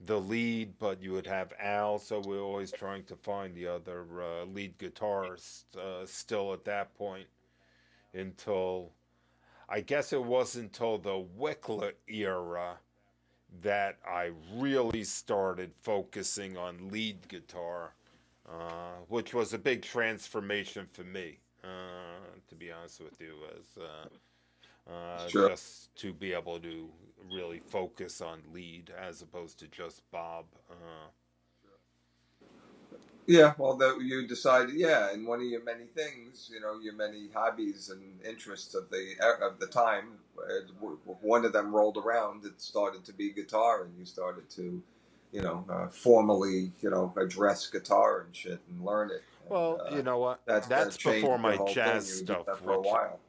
the lead, but you would have Al, so we were always trying to find the other lead guitarist still at that point, until I guess it wasn't until the Wickler era that I really started focusing on lead guitar, which was a big transformation for me. To be honest with you, as just to be able to really focus on lead as opposed to just Bob. Yeah, well, you decided, and one of your many things, your many hobbies and interests of the time, one of them rolled around. It started to be guitar, and you started to, formally, address guitar and shit and learn it. Well, you know what? That's before my jazz stuff. For a while.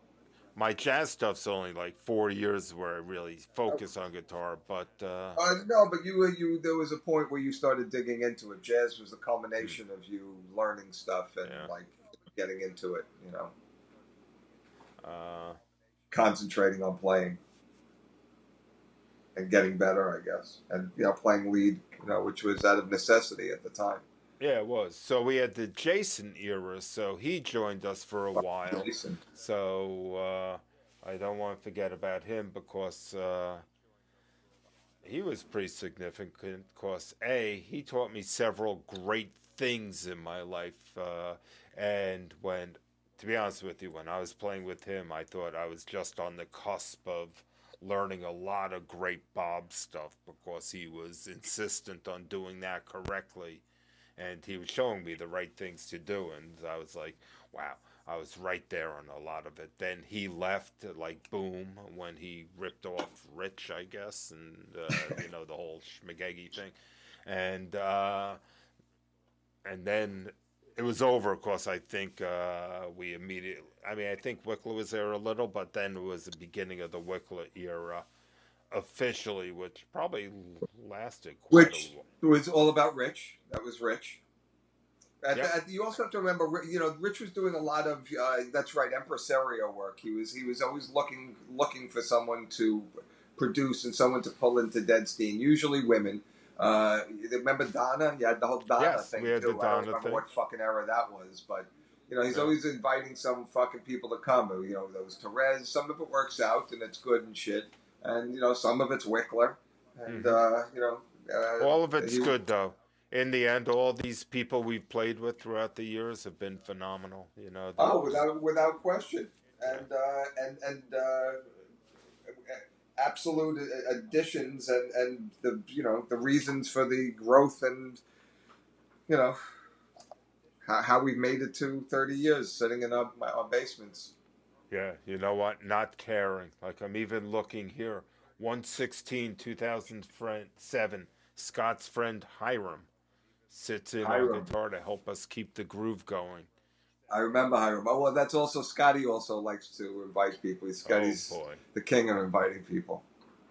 My jazz stuff's only like 4 years where I really focus on guitar, but no, but you there was a point where you started digging into it. Jazz was the culmination of you learning stuff and like getting into it, concentrating on playing and getting better, I guess, and playing lead, which was out of necessity at the time. Yeah, it was. So we had the Jason era, so he joined us for a while. Jason. So I don't want to forget about him, because he was pretty significant, because he taught me several great things in my life. And to be honest with you, when I was playing with him, I thought I was just on the cusp of learning a lot of great Bob stuff because he was insistent on doing that correctly, and he was showing me the right things to do, and I was like, wow, I was right there on a lot of it. Then he left, like, boom, when he ripped off Rich, I guess, and the whole schmagegi thing, and then it was over. Of course, I think we immediately. I mean, I think Wickler was there a little, but then it was the beginning of the Wickler era officially, which probably lasted quite a Which while. was all about Rich. That was Rich. Yep. You also have to remember, Rich was doing a lot of that's right, impresario work. He was always looking for someone to produce and someone to pull into Deadstein. Usually women. Remember Donna? You had the whole Donna Yes, thing we had the too. I don't Donna remember thing. what fucking era that was, but he's Yeah. always inviting some fucking people to come. There was Therese. Some of it works out and it's good and shit, and some of it's Wickler, and All of it's he. good though. In the end, all these people we've played with throughout the years have been phenomenal. They've Oh, been, without question, yeah. and absolute additions and the reasons for the growth and you know how we've made it to 30 years sitting in our basements. Yeah, you know what? Not caring. Like, I'm even looking here. 1/16/2007. Scott's friend Hiram sits in on Hiram, guitar to help us keep the groove going. I remember Hiram. Oh well, that's also Scotty. Also likes to invite people. Oh Scotty's boy. the king of inviting people.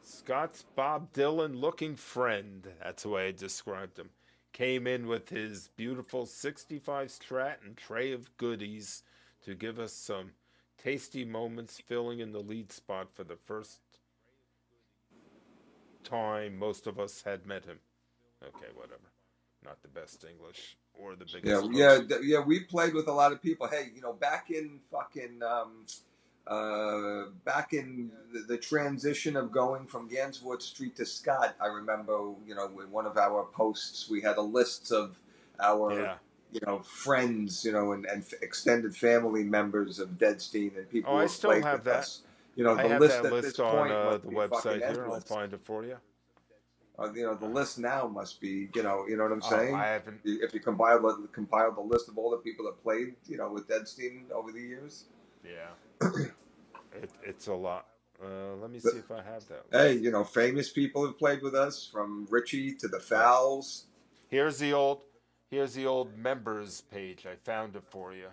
Scott's Bob Dylan looking friend, that's the way I described him, came in with his beautiful 65 Strat and tray of goodies to give us some tasty moments, filling in the lead spot for the first time most of us had met him. Okay, whatever. Not the best English or the Yeah, biggest yeah, host. yeah. We played with a lot of people. Hey, back in the transition of going from Gansevoort Street to Scott, I remember, in one of our posts, we had a list of our, Yeah. friends, and extended family members of Deadstein and Oh, people who I have still played have with that. us. I The have list that at this list on point must the be fucking website here. I'll endless. find it for you. The list now must be, you know what I'm Oh, I saying? haven't. If you compile the list of all the people that played, with Deadstein over the years. Yeah. It's a lot. Let me But, see if I have that hey, list. famous people have played with us, from Richie to the Yeah. Fowls. Here's the old members page. I found it for you.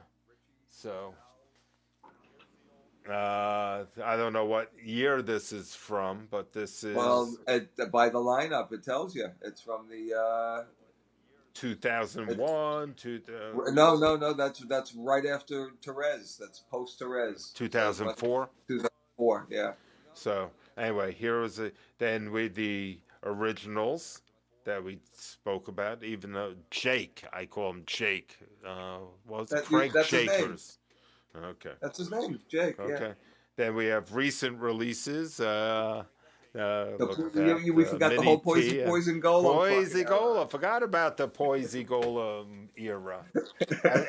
So I don't know what year this is from, but this Well, is by the lineup, it tells you it's from the. It, 2001 to no. That's right after Therese. That's post Therese. So it must be 2004. 2004. Yeah. So anyway, here was then with the originals that we spoke about. Even though Jake, I call him Jake. Was Craig That's his name. Jakers? Okay. That's his name, Jake. Yeah. Okay. Then we have recent releases. Looked at We forgot the Mini whole T and Poison Golem fucking era. Poisigola. Forgot about the Poisigola era,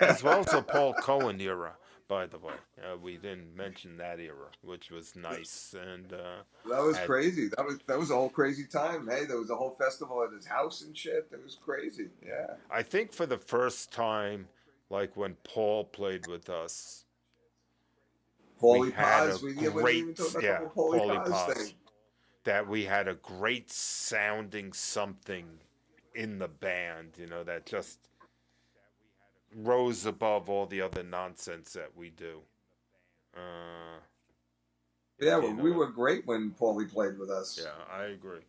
as well as the Paul Cohen era. By the way, we didn't mention that era, which was nice and That was had. crazy. That was a whole crazy time. Hey, there was a whole festival at his house and shit. It was crazy. Yeah. I think for the first time, like when Paul played with us, we Paulie had a Paz. We didn't even talk about the whole Paulie Paulie Paz Paz, thing. that we had a great sounding something in the band, that just rose above all the other nonsense that we do. Uh, Yeah, if well, you know we what. were great when Paulie played with us. Yeah, I agree.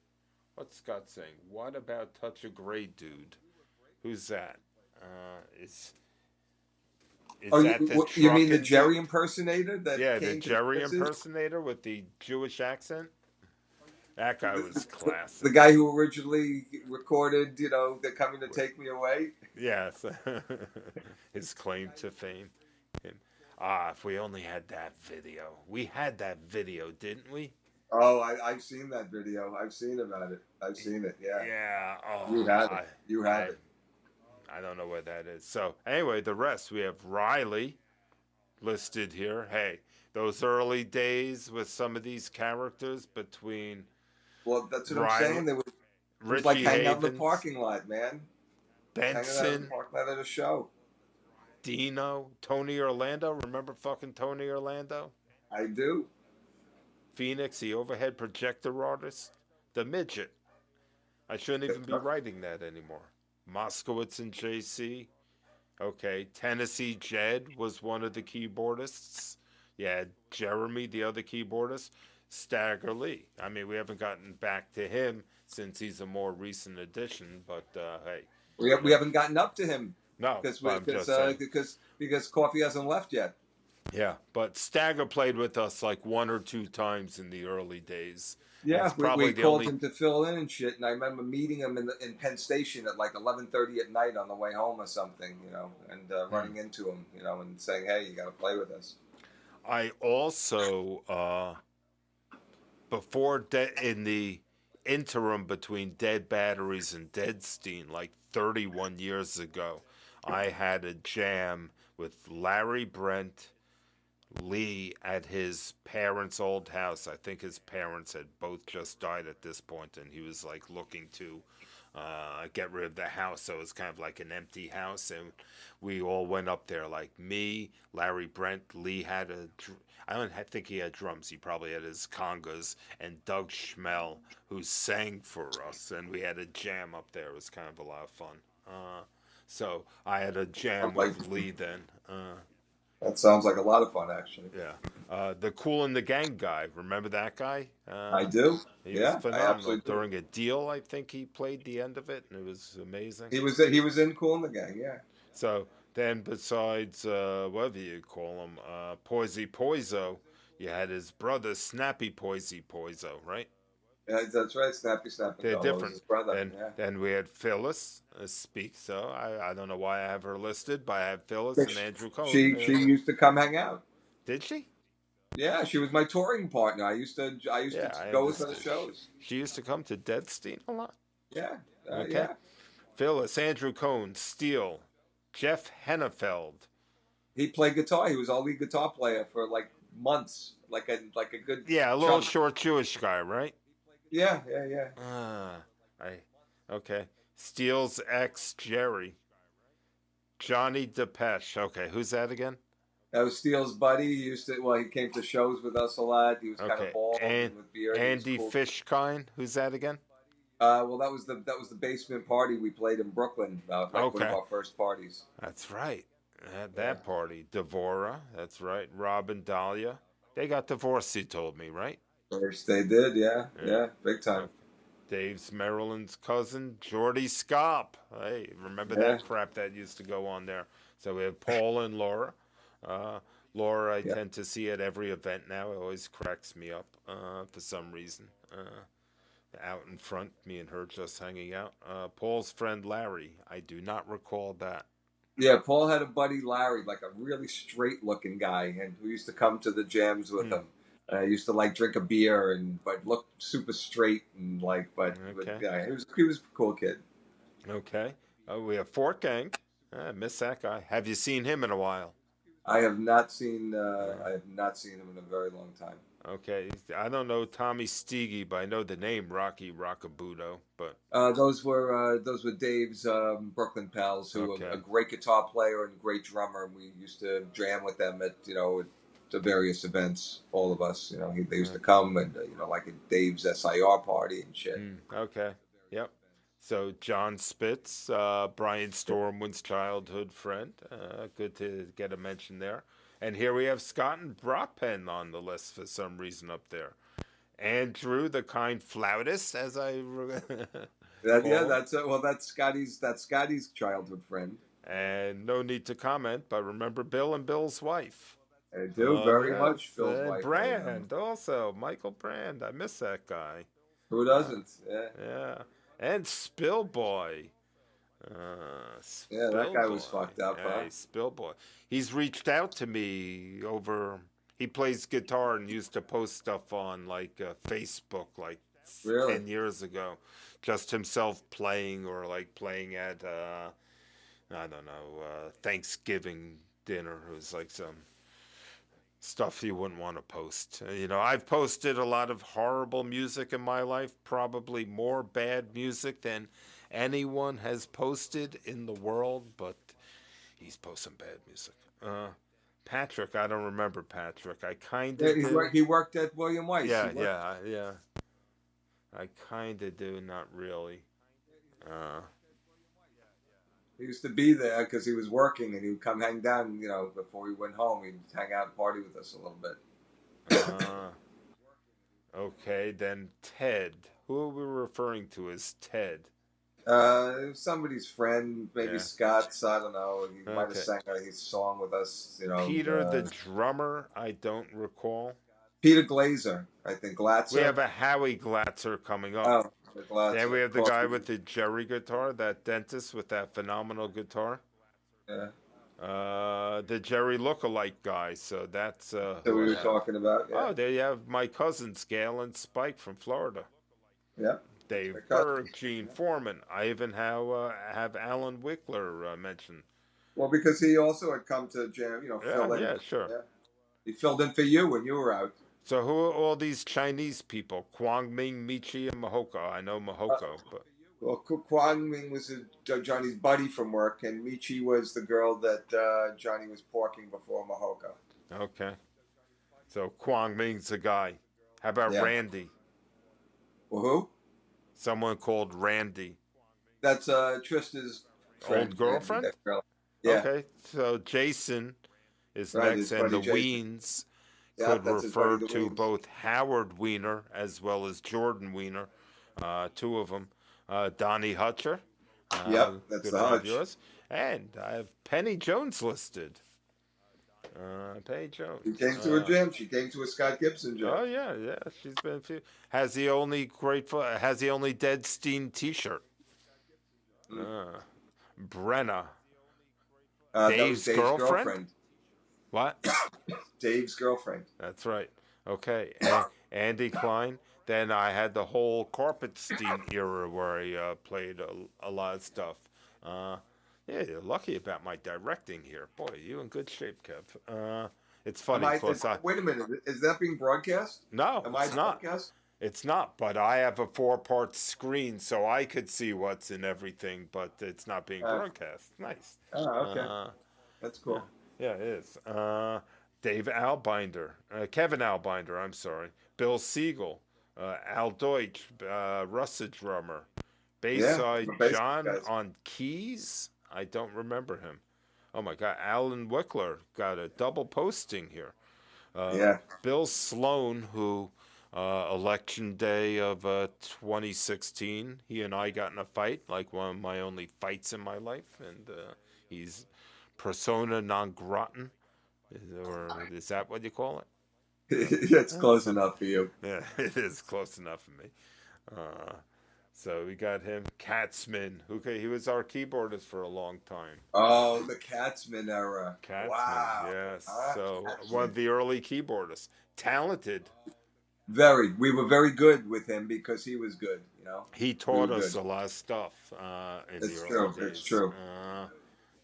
What's Scott saying? What about Touch a Grey Dude? Who's that? Is Oh, that the you mean the truckin' Jerry dude? impersonator that Yeah, the came to Jerry Chris's? impersonator with the Jewish accent. That guy was The classic. guy who originally recorded, "They're Coming to Take Me Away." Yes, his claim to fame. If we only had that video. We had that video, didn't we? Oh, I've seen that video. I've seen about it. I've seen it. Yeah, Yeah. Oh, you have it. You have I, it. I don't know where that is. So anyway, the rest we have Riley, listed here. Hey, those early days with some of these characters between Well, that's what I'm Riley, saying. It was like Richie hanging out in the Havens, parking lot, man. Hanging out in the Benson, parking lot at a show. Dino, Tony Orlando. Remember fucking Tony Orlando? I do. Phoenix, the overhead projector artist, the midget. I shouldn't even be writing that anymore. Moskowitz and JC. Okay, Tennessee Jed was one of the keyboardists. Yeah, Jeremy, the other keyboardist. Stagger Lee. I mean, we haven't gotten back to him since he's a more recent addition, but hey. We haven't gotten up to him No, because I'm just saying. because Coffee hasn't left yet. Yeah, but Stagger played with us like 1 or 2 times in the early days. Yeah, It's probably we the called only. him to fill in and shit, and I remember meeting him in Penn Station at like 11:30 at night on the way home or something, and running into him, and saying, "Hey, you got to play with us." I also in the interim between Dead Batteries and Deadstein, like 31 years ago, I had a jam with Larry Brent, Lee at his parents' old house. I think his parents had both just died at this point, and he was like looking to get rid of the house. So it was kind of like an empty house, and we all went up there. Like me, Larry Brent, Lee had I don't think he had drums. He probably had his congas, and Doug Schmel, who sang for us, and we had a jam up there. It was kind of a lot of fun. So I had a jam with Lee then. That sounds like a lot of fun, actually. Yeah. The Cool and the Gang guy. Remember that guy? I do. He Yeah, was I phenomenal. absolutely do. During a deal, I think he played the end of it, and it was amazing. He was in Cool in the Gang. Yeah. So then, besides whatever you call him, Poisey Poiso, you had his brother Snappy Poisey Poiso, right? Yeah, that's right. Snappy They're was different. his brother. Then, Yeah. then we had Phyllis speak. So I don't know why I have her listed, but I have Phyllis and Andrew Cohen. She used to come hang out. Did she? Yeah, she was my touring partner. I used to go with her to shows. She used to come to Deadstein a lot. Yeah. Okay. Yeah. Phyllis, Andrew Cohen, Steele, Jeff Hennefeld. He played guitar. He was our lead guitar player for like months, like a good. Yeah, a little chunk. short Jewish guy, right? Yeah. Okay. Steele's ex Jerry, Johnny Depeche. Okay, who's that again? That was Steele's buddy. He came to shows with us a lot. He was kind of bald and with beard. Andy cool. Fishkind. Who's that again? Well, that was the basement party we played in Brooklyn. One of our first parties. That's right. That party. Devora. That's right. Rob and Dahlia. They got divorced, he told me, right? First they did, yeah, big time. Dave's Maryland's cousin, Jordy Scop. Hey, remember that crap that used to go on there? So we have Paul and Laura. Laura, I tend to see at every event now. It always cracks me up for some reason. Out in front, me and her just hanging out. Paul's friend Larry. I do not recall that. Yeah, Paul had a buddy Larry, like a really straight-looking guy, and who used to come to the jams with him. Used to like drink a beer but looked super straight and but yeah, he was a cool kid. Okay. We have Fort Gang. I miss that guy. Have you seen him in a while? I have not seen him in a very long time. Okay. I don't know Tommy Steege, but I know the name Rocky Rockabudo. But those were Dave's Brooklyn pals, who were a great guitar player and great drummer. We used to jam with them at to various events. All of us, they used to come and like at Dave's SIR party and shit. Okay. Yep. So John Spitz, Brian Stormwind's childhood friend. Good to get a mention there. And here we have Scott and Brockpen on the list for some reason up there. Andrew, the kind flautist, as I that's Scotty's childhood friend. And no need to comment, but remember Bill and Bill's wife. I do very much. Bill's wife. Brand also, Michael Brand. I miss that guy. Who doesn't? Yeah. And Spillboy. That guy was fucked up. Hey, Spillboy. He's reached out to me over. He plays guitar and used to post stuff on Facebook 10 years ago. Just himself playing or playing at I don't know, Thanksgiving dinner. It was like some stuff you wouldn't want to post. I've posted a lot of horrible music in my life, probably more bad music than anyone has posted in the world, but he's posting bad music. Patrick, I don't remember Patrick. I kind Yeah, of do. he worked at William Weiss. Yeah, yeah, yeah. I kind of do, not really. Uh, He used to be there because he was working, and he would come hang down. Before he went home, he'd hang out and party with us a little bit. uh, okay, then Ted. Who are we referring to as Ted? Somebody's friend, maybe Yeah. Scott's. I don't know. He might have Okay. sang his song with us. Peter the drummer, I don't recall. Peter Glazer, I think. Glatzer. We have a Howie Glatzer coming up. Oh, the Glatzer. Then we have the guy with the Jerry guitar, that dentist with that phenomenal guitar. Yeah. The Jerry lookalike guy. So that's That who we I were have. talking about. Yeah. Oh, there you have my cousins, Gail and Spike from Florida. Yeah. Dave My cousins. Berg, Gene Foreman. I even have Alan Wickler mentioned. Well, because he also had come to jam. Fill in. Yeah, sure. Yeah. He filled in for you when you were out. So who are all these Chinese people? Kwang Ming, Michi, and Mahoko. I know Mahoko, but Well, Kwang Ming was Johnny's buddy from work, and Michi was the girl that Johnny was porking before Mahoko. okay. So Kwang Ming's the guy. How about Yeah. Randy? Well, who? Someone called Randy. That's Trista's friend, Old girlfriend? that girl. Yeah. Okay. So Jason is Right, next, his and the buddy Jason. Weens Yeah, could that's his refer buddy, the to Weens. both Howard Weiner as well as Jordan Weiner, two of them. Donnie Hutcher. Yep, that's good the friend of Hutch. yours. And I have Penny Jones listed. Penny Jones. She came to a gym. She came to a Scott Gibson gym. Oh yeah, she's been a few. Has the only Deadstein T-shirt. Brenna. That was Dave's Dave's girlfriend? What? Dave's girlfriend. That's right. Okay. Andy Klein. Then I had the whole Carpetstein era where I played a lot of stuff. Yeah, you're lucky about my directing here. Boy, you in good shape, Kev. It's funny because Wait a minute. Is that being broadcast? No, Am I it's not. broadcast? It's not, but I have a 4-part screen, so I could see what's in everything, but it's not being broadcast. Nice. Oh, okay. That's cool. Yeah, it is. Dave Albinder, Kevin Albinder, I'm sorry. Bill Siegel, Al Deutsch, Russ the drummer. Bayside John guys. on keys? I don't remember him. Oh my God, Alan Wickler got a double posting here. Bill Sloan, who election day of 2016, he and I got in a fight, like one of my only fights in my life, and he's persona non grata, or is that what you call it? It's close enough for you. Yeah, it is close enough for me. So we got him, Katzman, he was our keyboardist for a long time. Oh, the Katzman era. Katzman, Wow. yes. So Katzman. one of the early keyboardists, talented. We were very good with him because he was good. He taught us a lot of stuff in the early days. It's true.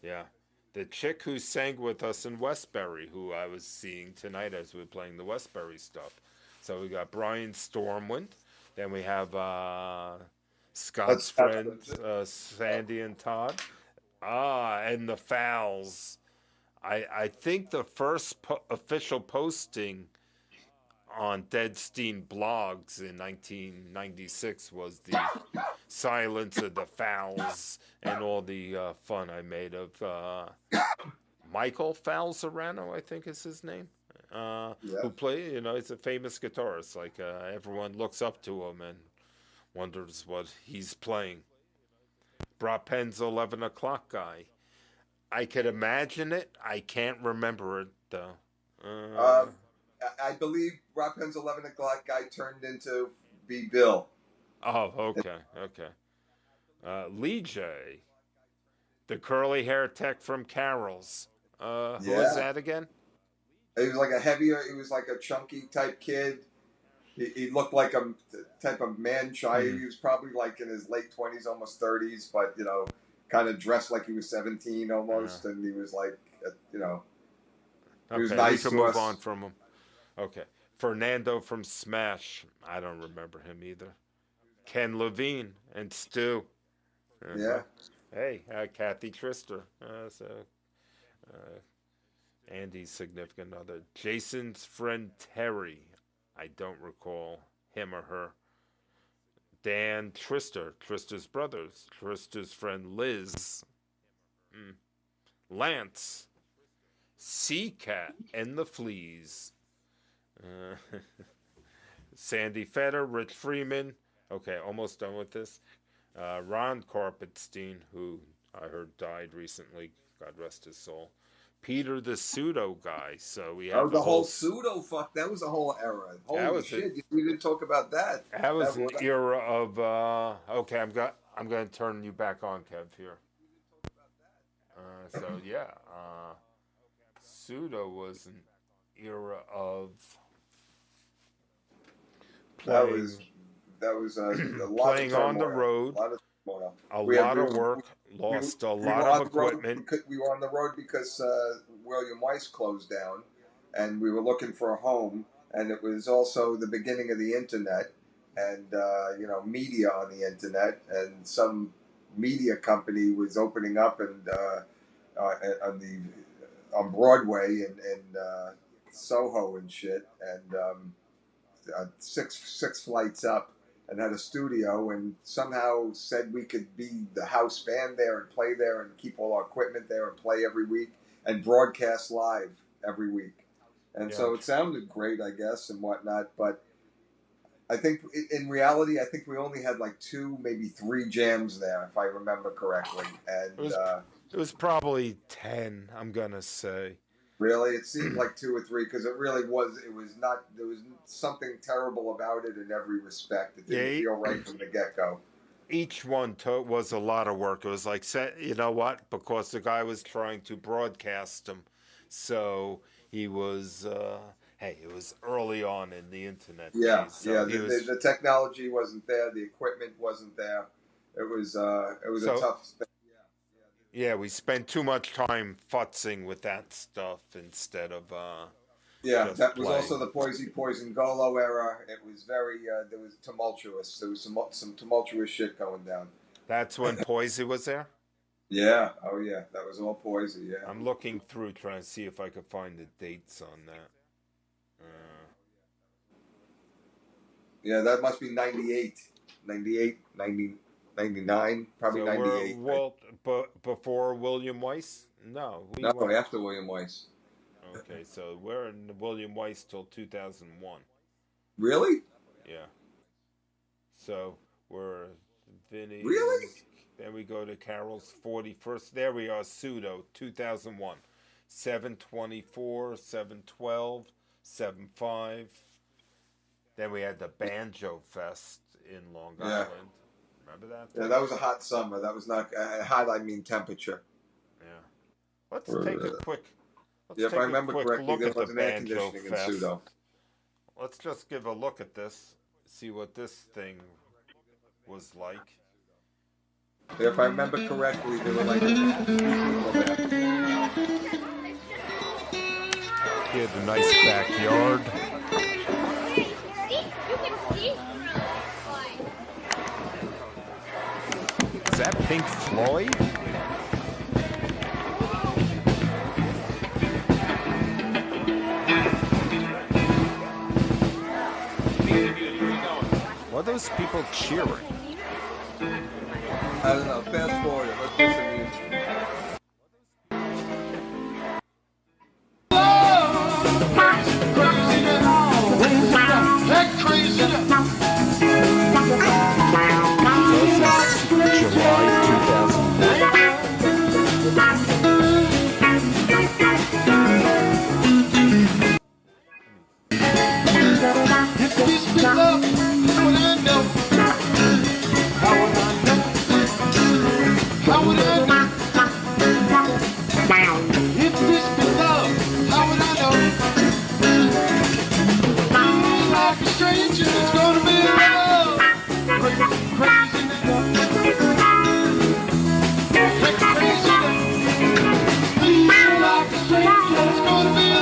Yeah. The chick who sang with us in Westbury, who I was seeing tonight as we were playing the Westbury stuff. So we got Brian Stormwind. Then we have Scott's friends, Sandy and Todd. And the Fowls. I think the first official posting on Deadstein blogs in 1996 was the Silence of the Fowls and all the fun I made of Michael Falzarano, I think is his name, who played, he's a famous guitarist. Like everyone looks up to him and wonders what he's playing. Brock Penn's 11 o'clock guy. I could imagine it. I can't remember it though. I believe Rock Penn's 11 o'clock guy turned into be Bill. Oh, okay. Lee J, the curly hair tech from Carol's. Who was that again? He was like he was like a chunky type kid. He looked like a type of man child. He was probably like in his late 20s, almost 30s, but, kind of dressed like he was 17 almost. And he was like, He was Okay, nice we can to move us. on from him. Okay. Fernando from Smash. I don't remember him either. Ken Levine and Stu. Uh-huh. Yeah. Hey, Kathy Trister. Andy's significant other. Jason's friend Terry. I don't recall him or her. Dan Trister. Trister's brothers. Trister's friend Liz. Lance. Seacat and the Fleas. Sandy Fetter, Rich Freeman. Okay, almost done with this. Ron Carpetstein, who I heard died recently. God rest his soul. Peter the pseudo guy. So we have the whole pseudo fuck. That was a whole era. Holy shit! We didn't talk about that. That was an era of. Okay, I'm going to turn you back on, Kev. Here. So yeah, pseudo was an era of. That was a lot playing of on the road. A lot of work. Lost a lot of equipment. We were on the road because William Weiss closed down, and we were looking for a home. And it was also the beginning of the internet, and media on the internet. And some media company was opening up and on Broadway and Soho and shit, and six flights up. And had a studio, and somehow said we could be the house band there and play there and keep all our equipment there and play every week and broadcast live every week. And so it sounded great, I guess, and whatnot. But I think in reality, I think we only had like 2, maybe 3 jams there, if I remember correctly. And it was probably 10, I'm gonna say. Really, it seemed like 2 or 3 because it really was. It was not. There was something terrible about it in every respect. It didn't feel right from the get-go. Each one was a lot of work. It was like, you know what? Because the guy was trying to broadcast them, so he was. Hey, it was early on in the internet. Yeah, days, so the technology wasn't there. The equipment wasn't there. It was a tough thing. Yeah, we spent too much time futzing with that stuff instead of. That was also the Poison Golo era. It was very. There was tumultuous. There was some tumultuous shit going down. That's when Poisey was there? Yeah. Oh yeah. That was all Poisey. Yeah. I'm looking through trying to see if I could find the dates on that. Yeah, that must be 98, 90, 99, probably so 98. But before William Weiss? No. After William Weiss. Okay, so we're in William Weiss till 2001. Really? Yeah. So we're Vinny. Really? Then we go to Carol's 41st. There we are, Pseudo, 2001. 7/24, 7/12, 7/5. Then we had the Banjo Fest in Long Island. Remember that? Yeah, that was a hot summer. That was not hot. I mean temperature. Yeah. Let's take a quick. If I remember correctly, there was an air conditioning in Pseudo. Let's just give a look at this. See what this thing was like. If I remember correctly, they were like. Here's a nice backyard. Is that Pink Floyd? What are those people cheering? I don't know. Fast forward. Let's listen to the instrument. It's gonna be a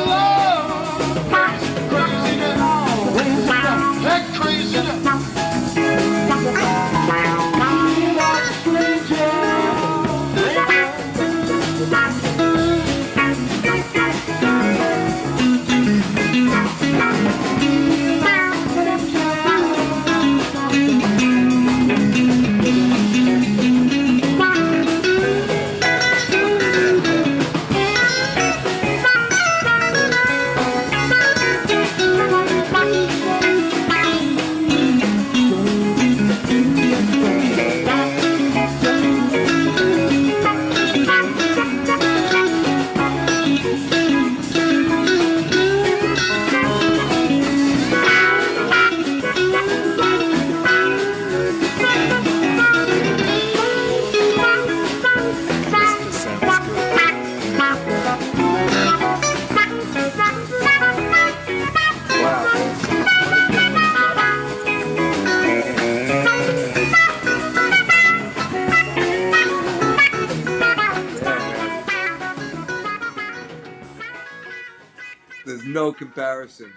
There's no comparison,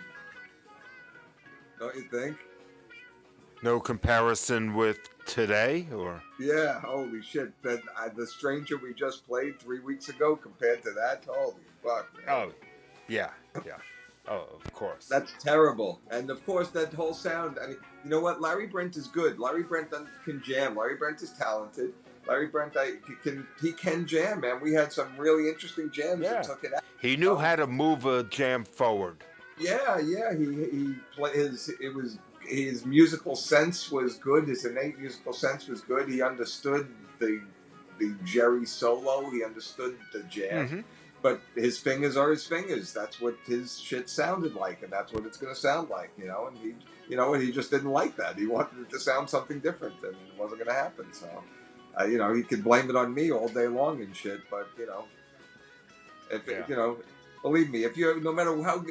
don't you think? No comparison with today, or Yeah, holy shit. The Stranger we just played 3 weeks ago compared to that, holy fuck, man. oh, yeah, yeah, oh, of course, That's terrible. And of course, that whole sound. I mean, you know what? Larry Brent is good. Larry Brent can jam. Larry Brent is talented. Larry Brent, he can jam, man. We had some really interesting jams that yeah. took it out. He knew how to move a jam forward. Yeah, yeah. He play his. It was his musical sense was good. His innate musical sense was good. He understood the Jerry solo. He understood the jam. Mm-hmm. But his fingers are his fingers. That's what his shit sounded like, and that's what it's going to sound like, you know. And he just didn't like that. He wanted it to sound something different, and it wasn't going to happen. So, he could blame it on me all day long and shit. But Yeah. believe me, if you're no matter how,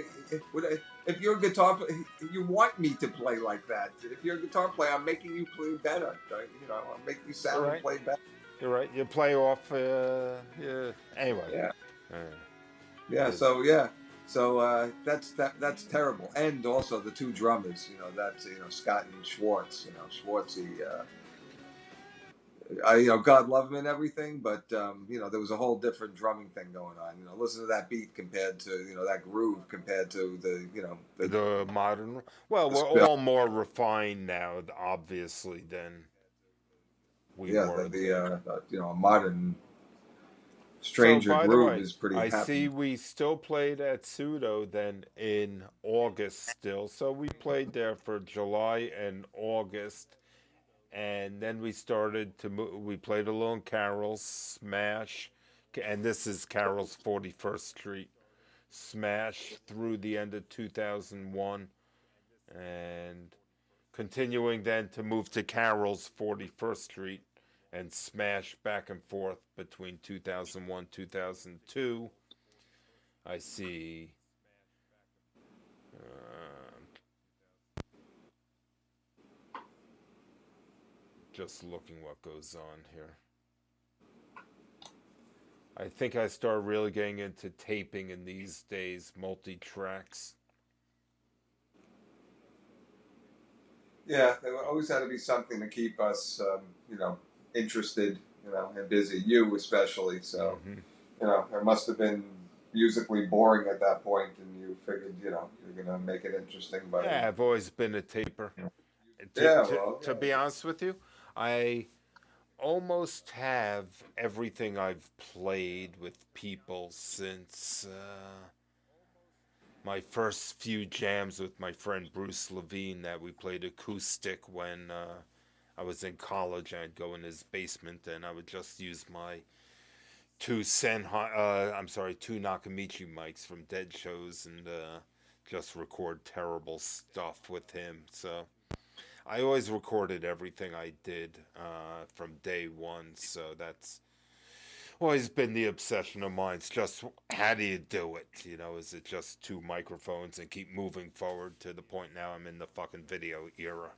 if you're a guitar player, you want me to play like that. If you're a guitar player, I'm making you play better. I'll make you sound and play better. You're right. You play off. Yeah. Anyway. Yeah. Uh, Yeah, so yeah, so that's terrible. And also the two drummers, that's Scott and Schwartz. Schwartzy, God love him and everything, but there was a whole different drumming thing going on. Listen to that beat compared to that groove compared to the modern. Well, the we're spill. all more refined now, obviously, than we were. A modern So, Stranger by the groove way, is pretty I happy. see we still played at Pseudo then in August still. So we played there for July and August. And then we started to move. We played a little in Carroll's, Smash. And this is Carroll's 41st Street. Smash through the end of 2001. And continuing then to move to Carroll's 41st Street and smash back and forth between 2001 2002. I see just looking what goes on here. I think I start really getting into taping in these days, multi-tracks. Yeah, there always had to be something to keep us, interested, and busy. You especially. So, it must have been musically boring at that point, and you figured, you're gonna make it interesting. But Yeah, I've always been a taper. To be honest with you, I almost have everything I've played with people since my first few jams with my friend Bruce Levine that we played acoustic when I was in college. I'd go in his basement and I would just use my two Nakamichi mics from Dead shows and just record terrible stuff with him. So I always recorded everything I did from day one. So that's always been the obsession of mine. It's just how do you do it? Is it just two microphones and keep moving forward to the point now I'm in the fucking video era,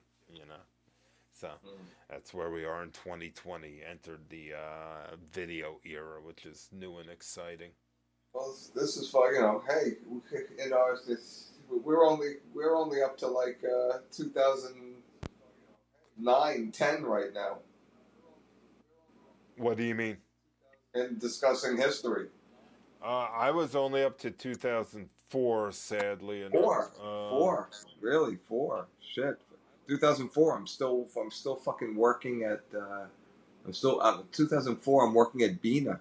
So that's where we are in 2020. Entered the video era, which is new and exciting. Well, this is fun. Hey, we're only up to like 2009, 10 right now. What do you mean? In discussing history. I was only up to 2004, sadly enough. Four, really 4. Shit, 2004. I'm still fucking working at. 2004. I'm working at Bina.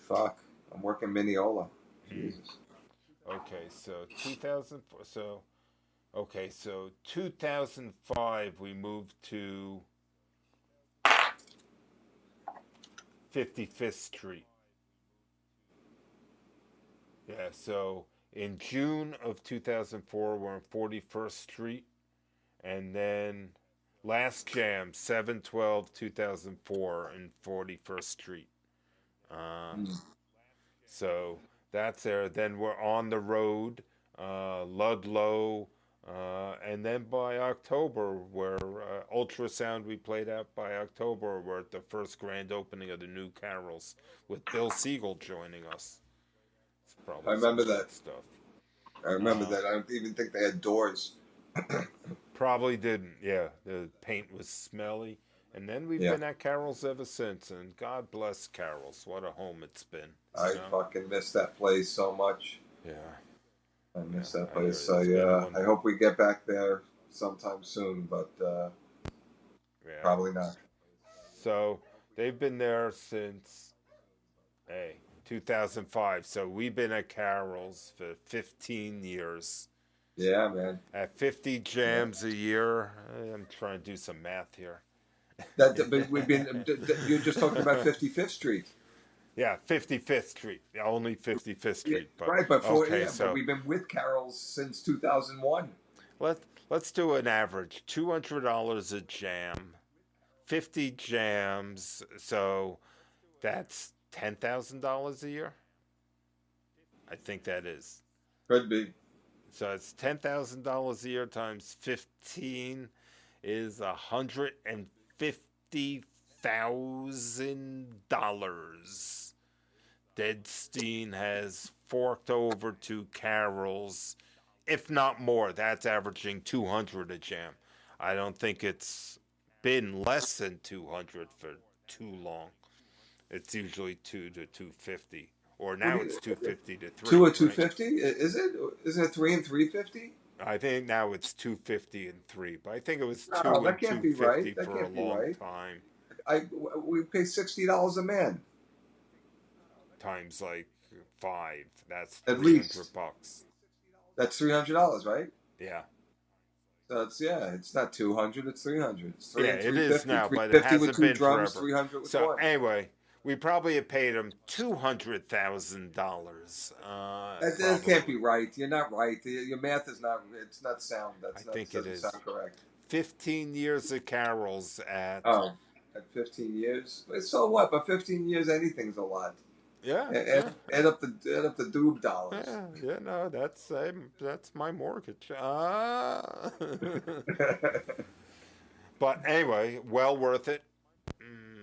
Fuck, I'm working Mineola. Jesus. Okay, so 2004. So 2005 we moved to 55th Street. Yeah, so in June of 2004, we're on 41st Street. And then last jam, 7/12/2004 in 41st Street. So that's there. Then we're on the road, Ludlow. And then by October, we're Ultrasound we played at by October. We're at the first grand opening of the new Carol's with Bill Siegel joining us. It's Probably I some remember good that. stuff. I remember that. I don't even think they had doors. Probably didn't. Yeah, the paint was smelly. And then we've Yeah, been at Carol's ever since, and God bless Carol's. What a home it's been, you I know? fucking miss that place so much. Yeah, I yeah, miss that I hear place. you. It's been I one. hope we get back there sometime soon, but Yeah. probably not. So they've been there since, hey, 2005. So we've been at Carol's for 15 years. Yeah, man. At 50 Yeah. jams a year. I'm trying to do some math here. But we've been. You're just talking about 55th Street, Yeah, 55th Street. Only 55th yeah, Street. But right? But okay, but so we've been with Carol's since 2001. let let's do an average. $200 a jam. 50 jams. So that's $10,000 a year. I think that is. Could be. So it's $10,000 a year times 15 is $150,000. Deadstein has forked over to Carol's, if not more. That's averaging 200 a jam. I don't think it's been less than 200 for too long. It's usually 2 to 250, or What do now you? it's 250 to Two three, or right? 250? Is it? Isn't it 3 and 350? I think now it's 250 and three, but I think it was No, two that and can't be right. 250 That for a can't be long right. time. We pay $60 a man Times like five, that's at 300 least. bucks. That's $300, right? Yeah, So it's not 200. It's 300. It's three yeah, and it three is fifty. now, Three but it fifty with hasn't two been drums. forever. 300 with So one. anyway, we probably have paid him $200,000. That can't be Probably. right. You're not right. Your math is not. It's not sound. I That's not. think it Doesn't is. sound correct. 15 years of carols at. Oh, at 15 years. So what? But 15 years, anything's a lot. Yeah, Add, yeah. add up the doob dollars. Yeah, no, that's my mortgage. But anyway, well worth it.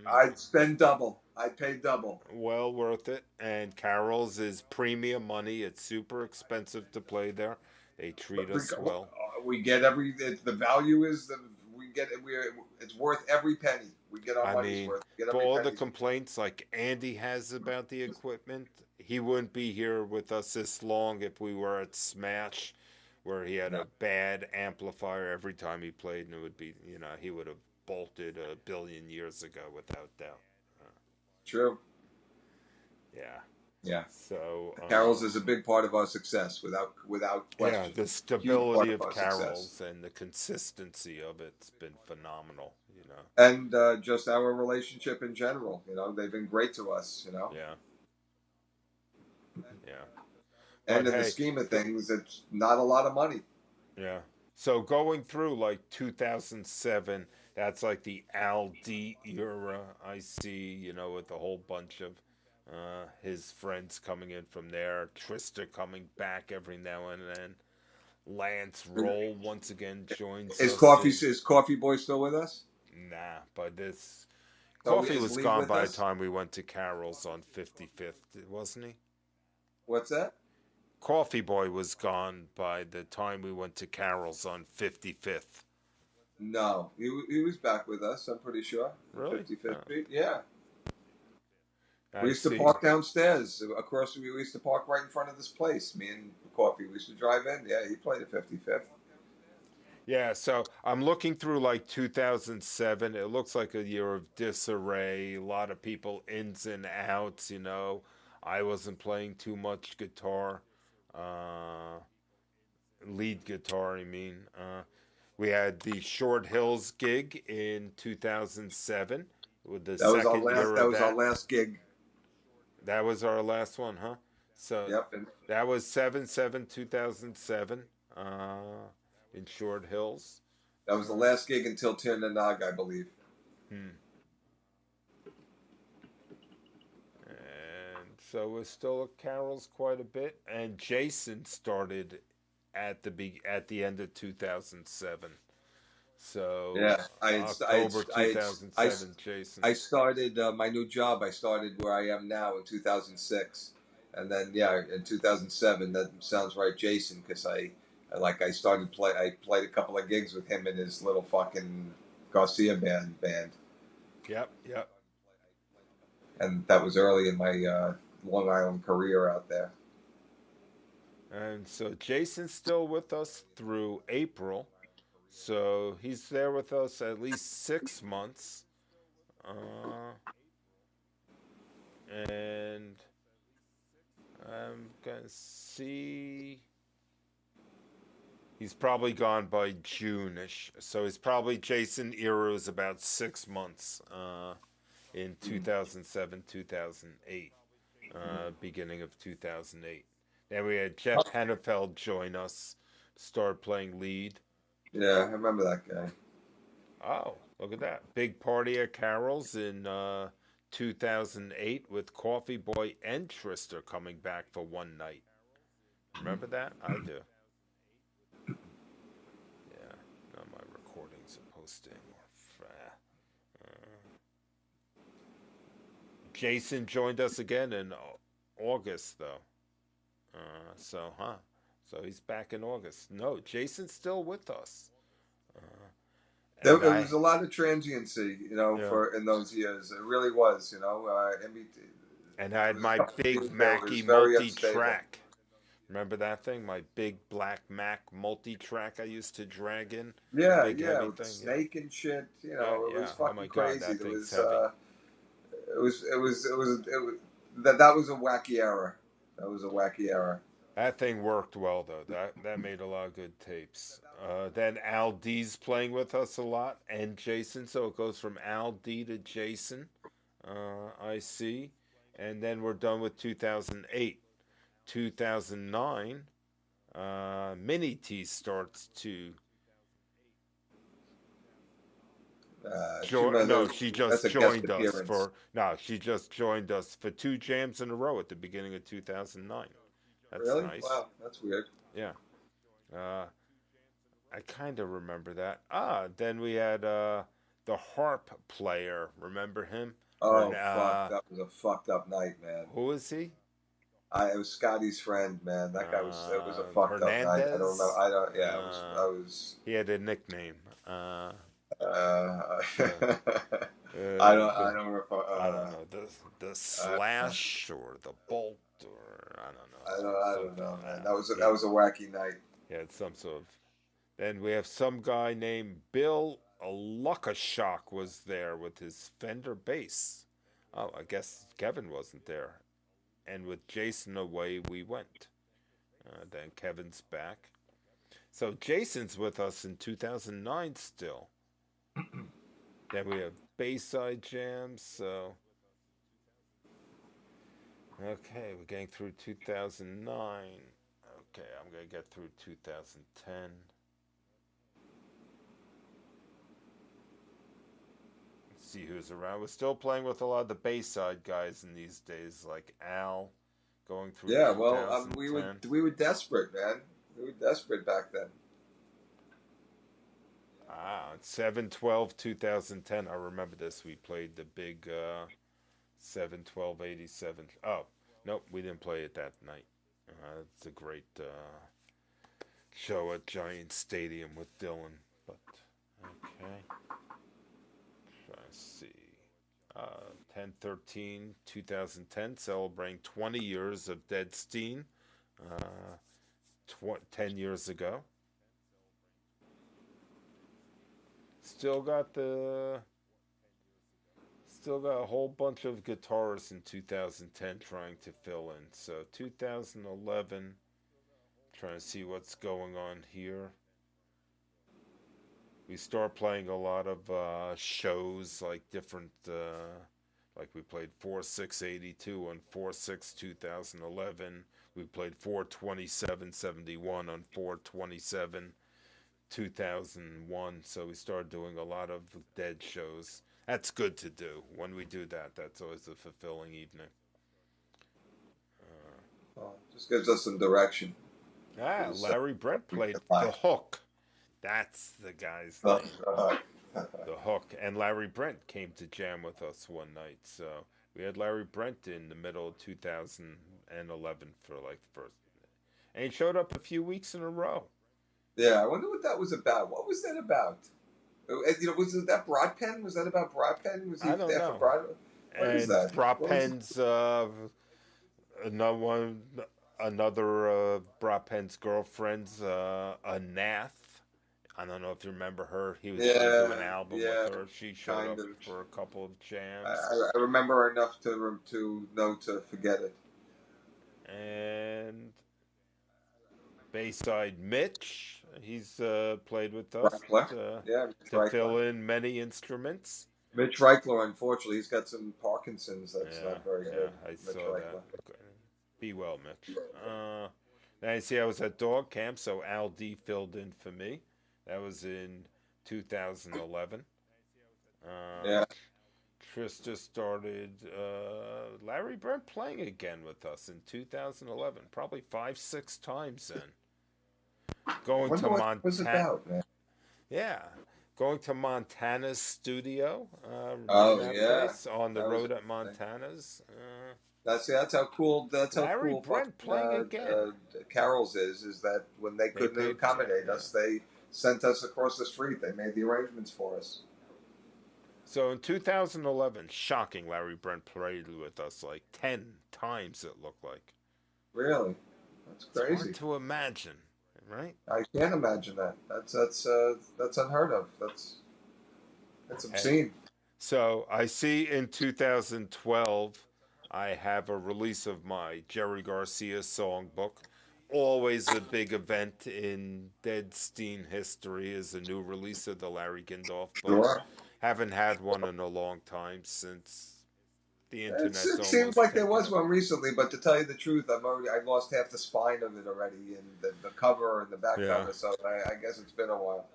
I'd spend double. I'd pay double. Well worth it. And Carol's is premium money. It's super expensive to play there. They treat us well. We get the value is the we get it. It's worth every penny. We get our I money's mean, worth. We get for every all the penny. complaints like Andy has about the equipment, he wouldn't be here with us this long if we were at Smash, where he had No, a bad amplifier every time he played, and it would be, he would have bolted a billion years ago without doubt. true. Yeah. Yeah. So Carol's is a big part of our success, without yeah, question. the Huge part stability of of our success, Carol's and the consistency of it's been phenomenal. and just our relationship in general. They've been great to us. Yeah, yeah. And But in the hey, scheme of things, it's not a lot of money. yeah. So going through like 2007, that's like the Al D era. I see, with a whole bunch of his friends coming in from there. Trista coming back every now and then. Lance Roll once again joins us. Is Coffee Boy still with us? Nah, but this So Coffee is was Lee gone with by the us? time we went to Carol's on 55th, wasn't he? What's that? Coffee Boy was gone by the time we went to Carol's on 55th. No, he was back with us. I'm pretty sure. Really? 55th Street. Yeah. I We used to see. park downstairs. Across, we used to park right in front of this place. Me and Coffee. We used to drive in. Yeah, he played at 55th. Yeah, so I'm looking through like 2007. It looks like a year of disarray. A lot of people ins and outs. I wasn't playing too much guitar, lead guitar. I mean, we had the Short Hills gig in 2007 with the second year That of was our that. last gig. That was our last one, huh? So Yep. And that was 7/7/2007 in Short Hills. that was the last gig until Tir na Nog, I believe. Hmm. And so we're still at Carol's quite a bit. And Jason started at the end of 2007. So Yeah, October 2007, Jason. I started my new job. I started where I am now in 2006, And then yeah, in 2007, that sounds right, Jason, because I started play. I played a couple of gigs with him in his little fucking Garcia band, Yep, yep. and that was early in my Long Island career out there. And so Jason's still with us through April. So he's there with us at least 6 months. And I'm going to see. He's probably gone by June-ish. So he's probably Jason era is about 6 months in 2007, 2008, beginning of 2008. Then we had Jeff Hennefeld join us, start playing lead. Yeah, I remember that guy. Oh, look at that. Big Party at Carol's in 2008 with Coffee Boy and Trister coming back for one night. Remember that? I do. Yeah, none of my recordings are posted anymore. Jason joined us again in August, though. So he's back in August. No, Jason's still with us. There was a lot of transiency, Yeah. for in those years. It really was, And I had my big Mackie very multi-track. Remember that thing? My big black Mac multi-track I used to drag in. Yeah, big yeah, heavy with thing. snake and shit. It Yeah. was Oh fucking my God, crazy. that It thing's was, heavy. that was a wacky era. That was a wacky era. That thing worked well though. That made a lot of good tapes. Then Al D's playing with us a lot, and Jason. So it goes from Al D to Jason. I see, and then we're done with 2008. 2009, Mini T starts to. She just joined us for. No, she just joined us for 2 jams in a row at the beginning of 2009. That's really? nice. Wow, that's weird. Yeah. I kind of remember that. Then we had the harp player. Remember him? Oh, fuck. That was a fucked up night, man. Who is he? It was Scotty's friend, man. That guy it was a fucked Hernandez? up night. I don't know. I was. He had a nickname. I I don't recall. I don't know. The slash or the bolt or I don't know. I don't know, man. That was a wacky night. Yeah, it's some sort of. Then we have some guy named Bill Luckashock was there with his Fender bass. Oh, I guess Kevin wasn't there. And with Jason away, we went. Then Kevin's back. So Jason's with us in 2009 still. Then we have Bayside Jams. So, okay, we're getting through 2009. Okay, I'm going to get through 2010. See who's around. We're still playing with a lot of the Bayside guys in these days, like Al, going through. Yeah, well, we were desperate, man. We were desperate back then. 7/12/2010. I remember this. We played the big 7/12/87. Oh, nope, we didn't play it that night. It's a great show at Giant Stadium with Dylan. But okay. Let's see. 10/13/2010, celebrating 20 years of Deadstein. 10 years ago. Still got a whole bunch of guitarists in 2010 trying to fill in. So 2011, trying to see what's going on here. We start playing a lot of shows, like different, like we played 4/6/82 on 4/6/2011. We played 4/27/71 on 4/27/2001. So we started doing a lot of Dead shows. That's good to do. When we do that, that's always a fulfilling evening. Just gives us some direction. Larry Brent played The Hook. That's the guy's name. The Hook. And Larry Brent came to jam with us one night. So We had Larry Brent in the middle of 2011 for like the first, and he showed up a few weeks in a row. Yeah, I wonder what that was about. What was that about? Was it that Broadpen? Was that about Broadpen? Was he I don't there for know. Broad? What is And that? What was? Bropen's another one, another Bropen's girlfriend's a Nath. I don't know if you remember her. He was going to do an Yeah, album with yeah, her. She showed kind up of. for a couple of I, jams. I I remember enough to know to forget it. And Bayside Mitch, he's played with us Reichler, uh, yeah, Mitch to Reichler. fill in many instruments. Mitch Reichler, unfortunately, he's got some Parkinson's. That's Yeah, not very yeah, good. I Mitch saw that. Reichler. Be well, Mitch. Now you see, I was at dog camp, so Al D filled in for me. That was in 2011. Uh, Yeah. Trista started Larry Brent playing again with us in 2011, probably 5, 6 times then. I Going wonder to what it was Montana, about, man. yeah, going to Montana's studio. Remember Oh that yeah, place on the that was road at interesting. Montana's? That's how cool. That's how Larry cool. Brent Fucking playing again. Carol's is that when they They couldn't paid for that, accommodate yeah. us, they sent us across the street. They made the arrangements for us. So in 2011, shocking, Larry Brent played with us like 10 times, it looked like. Really, that's It's hard crazy. to imagine, right? I can't imagine that. That's unheard of. That's Hey. obscene. So I see in 2012, I have a release of my Jerry Garcia songbook. Always a big event in Deadstein history is a new release of the Larry Gindolf book. Sure. Haven't had one in a long time since the internet's It seems almost like there taken was it. one recently, but to tell you the truth, I lost half the spine of it already, and the cover and the back Yeah. cover. So I guess it's been a while.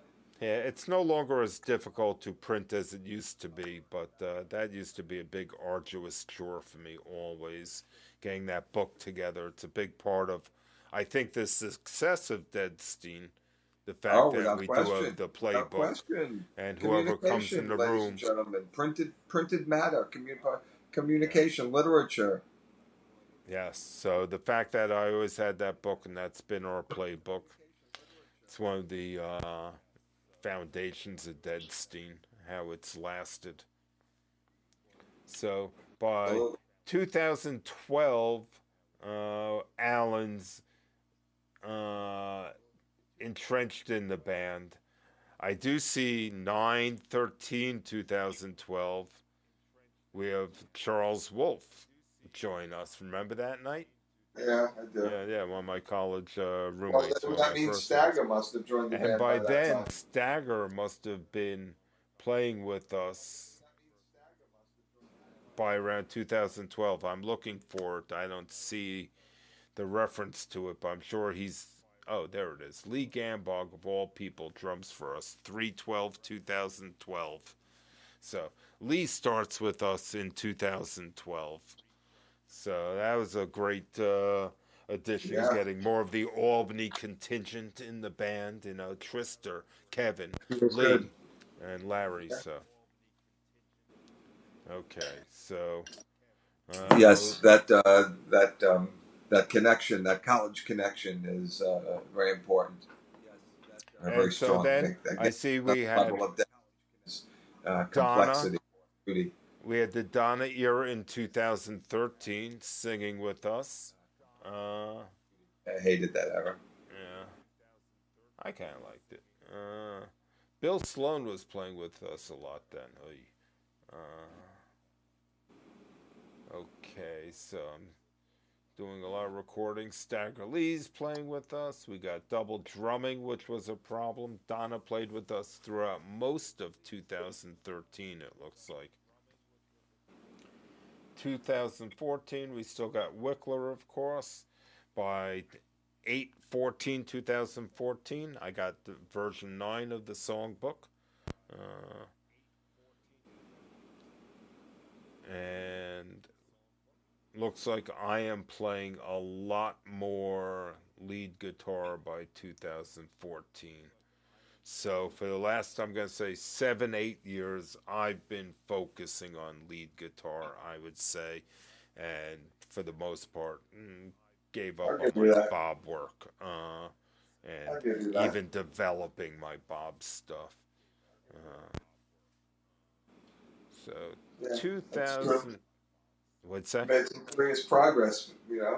Yeah, it's no longer as difficult to print as it used to be, but that used to be a big, arduous chore for me always, getting that book together. It's a big part of, I think, the success of Deadstein, the fact Oh, that without we do have question, the without playbook, question. and whoever comes in Communication, the ladies and room, gentlemen, printed matter, communication, literature. yes. So the fact that I always had that book and that's been our playbook, it's one of the foundations of Deadstein, how it's lasted. So by Absolutely. 2012, Allen's uh, entrenched in the band. I do see 9/13/2012. We have Charles Wolf join us. Remember that night? Yeah, I do. Yeah, yeah. One of my college Well, roommates, one of that my means first ones. Stagger must have joined the And band by by that then, time. Stagger must have been playing with us by around 2012. I'm looking for it. I don't see the reference to it, but I'm sure he's. Oh, there it is. Lee Gambog, of all people, drums for us. 3/12/2012. So Lee starts with us in 2012. So that was a great addition, Yeah, getting more of the Albany contingent in the band. You know, Trister, Kevin, he was good. Lee, and Larry. Yeah. So okay, so Yes, that connection, that college connection, is very important. Very and so strong. then That I gives see another we had level of depth, Donna. complexity, beauty. We had the Donna era in 2013 singing with us. I hated that era. Yeah, I kind of liked it. Bill Sloan was playing with us a lot then. Okay, so I'm doing a lot of recording. Stagger Lee's playing with us. We got double drumming, which was a problem. Donna played with us throughout most of 2013, it looks like. 2014, we still got Wickler, of course. By 8/14/2014, I got the version 9 of the songbook. And looks like I am playing a lot more lead guitar by 2014. So for the last, I'm going to say 7, 8 years, I've been focusing on lead guitar, I would say. And for the most part, gave I'll up on give my you that. Bob work, I'll and give you that. even developing my Bob stuff. Uh, so Yeah, that's true. 2000, what'd say? Made some serious progress. Yeah.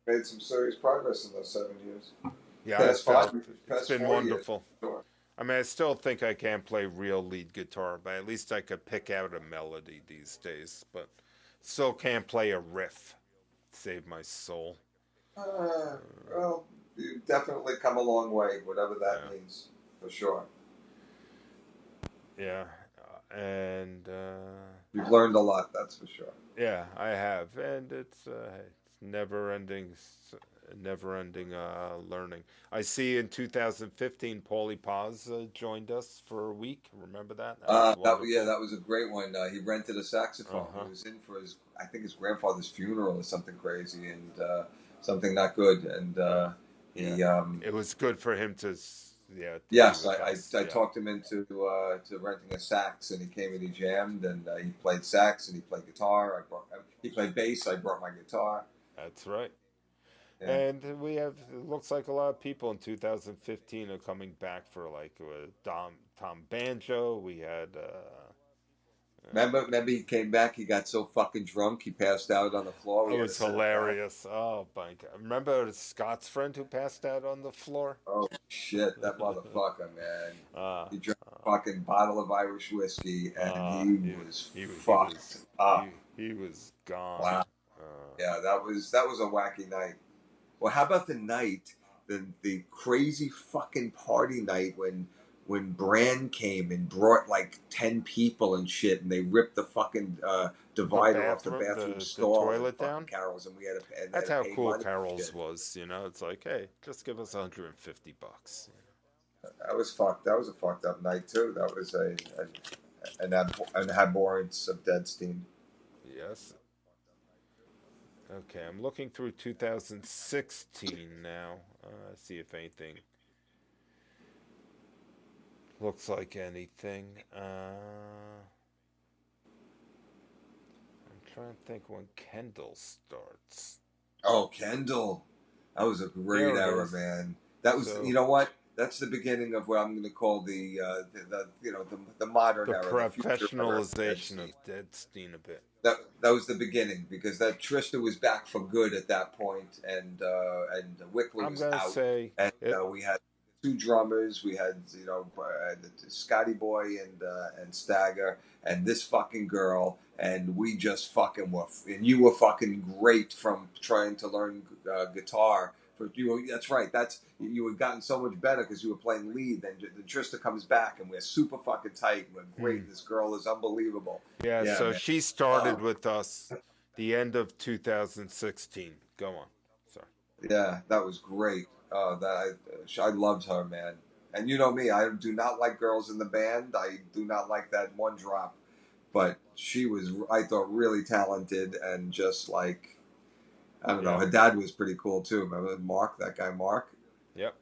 Made some serious progress in those 7 years. Yeah, I Past five, felt it's past been 4 years. wonderful. Sure. I mean, I still think I can't play real lead guitar, but at least I could pick out a melody these days. But still can't play a riff. Save my soul. Uh, well, you've definitely come a long way, whatever that Yeah, means, for sure. yeah, and You've learned a lot, that's for sure. yeah, I have, and it's never ending learning. I see in 2015, Paulie Paz joined us for a week. Remember that? That was wonderful. That was a great one. He rented a Uh saxophone. huh. He was in for I think his grandfather's funeral or something crazy, and something not good. And Yeah, yeah. he, It was good for him to, yeah, to be yes, with us. I Yeah, talked him into to renting a sax, and he came and he jammed, and he played sax and he played guitar. He played bass. I brought my guitar. that's right. Yeah. And we have, it looks like a lot of people in 2015 are coming back for like Tom Banjo. We had, Remember, he came back. He got so fucking drunk, he passed out on the floor. it We had to was sit him down. hilarious. Oh my God. Remember Scott's friend who passed out on the floor? Oh shit, that motherfucker, man. uh, He drank a fucking bottle of Irish whiskey, and he he, was he fucked was, up. he was gone. Wow. Yeah, that was a wacky night. Well, how about the night, the crazy fucking party night when Brand came and brought like 10 people and shit, and they ripped the fucking The divider off the bathroom, bathroom the stall and toilet fucking down. Carols, and we had That's to how pay cool money and Carol's shit. was, you know. It's like, hey, just give us $150. That was fucked. That was a fucked up night too. That was an abhorrence of Deadstein. Yes. Okay, I'm looking through 2016 now. See if anything looks like anything. I'm trying to think when Kendall starts. Oh, Kendall. That was a great There it era, is. man. That was, you So know what? That's the beginning of what I'm going to call the modern the era, the future era of professionalization of Deadstein. Deadstein a bit. That was the beginning because that Trista was back for good at that point, and Wickler I'm was gonna out, say and it. we had two drummers. We had Scotty Boy and Stagger and this fucking girl, and we just fucking were. And you were fucking great from trying to learn guitar. For you, that's right. That's you had gotten so much better because you were playing lead. Then Trista comes back, and we're super fucking tight. We're great. Hmm. This girl is unbelievable. Yeah, Yeah, so man. she started with us the end of 2016. Go on. Sorry. Yeah, that was great. I loved her, man. And you know me, I do not like girls in the band. I do not like that one drop. But she was, I thought, really talented and just like, I don't know. Yeah. Her dad was pretty cool too. Remember Mark, that guy Mark? Yep.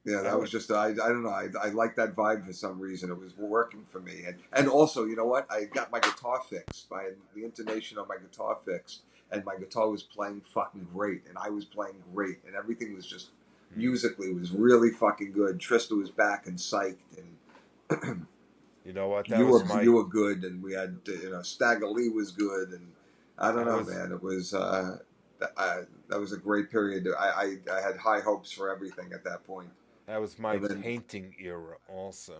Yeah, I that was would. just, I don't know. I liked that vibe for some reason. It was working for me. And also, you know what? I got my guitar fixed. The intonation on my guitar fixed. And my guitar was playing fucking great. And I was playing great. And everything was just, Hmm. musically, was really fucking good. Trista was back and psyched. And You know what? That was my. you were good. And we had, Stagger Lee was good. And I don't That know, was man. It was, that was a great period. I had high hopes for everything at that point. that was my And then painting era also.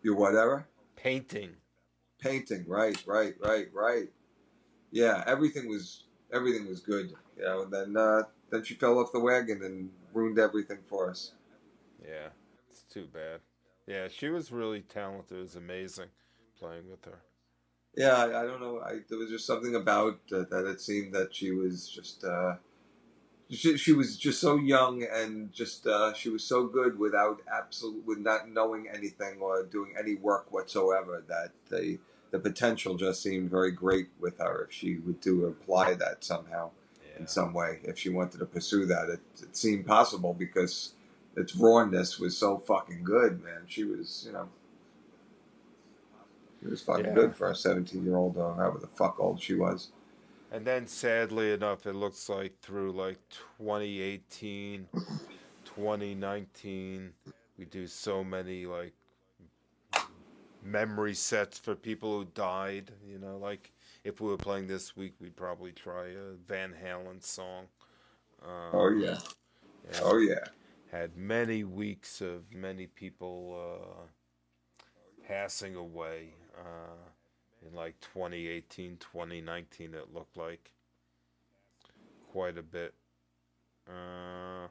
you whatever Painting. painting, right. Yeah, everything was good, And then she fell off the wagon and ruined everything for us. Yeah. It's too bad. Yeah, she was really talented. It was amazing playing with her. Yeah, I don't know. There was just something about that. It seemed that she was just she was just so young and just she was so good with not knowing anything or doing any work whatsoever that the potential just seemed very great with her if she would apply that somehow in Yeah. some way if she wanted to pursue that it seemed possible because its rawness was so fucking good, man. She was, she was fucking Yeah. good for a 17-year-old, or however the fuck old she was. And then sadly enough, it looks like through like 2018, 2019, we do so many like memory sets for people who died. Like if we were playing this week, we'd probably try a Van Halen song. Oh Uh, yeah, yeah, oh we yeah. had many weeks of many people passing away in like 2018, 2019. It looked like quite a bit. Uh,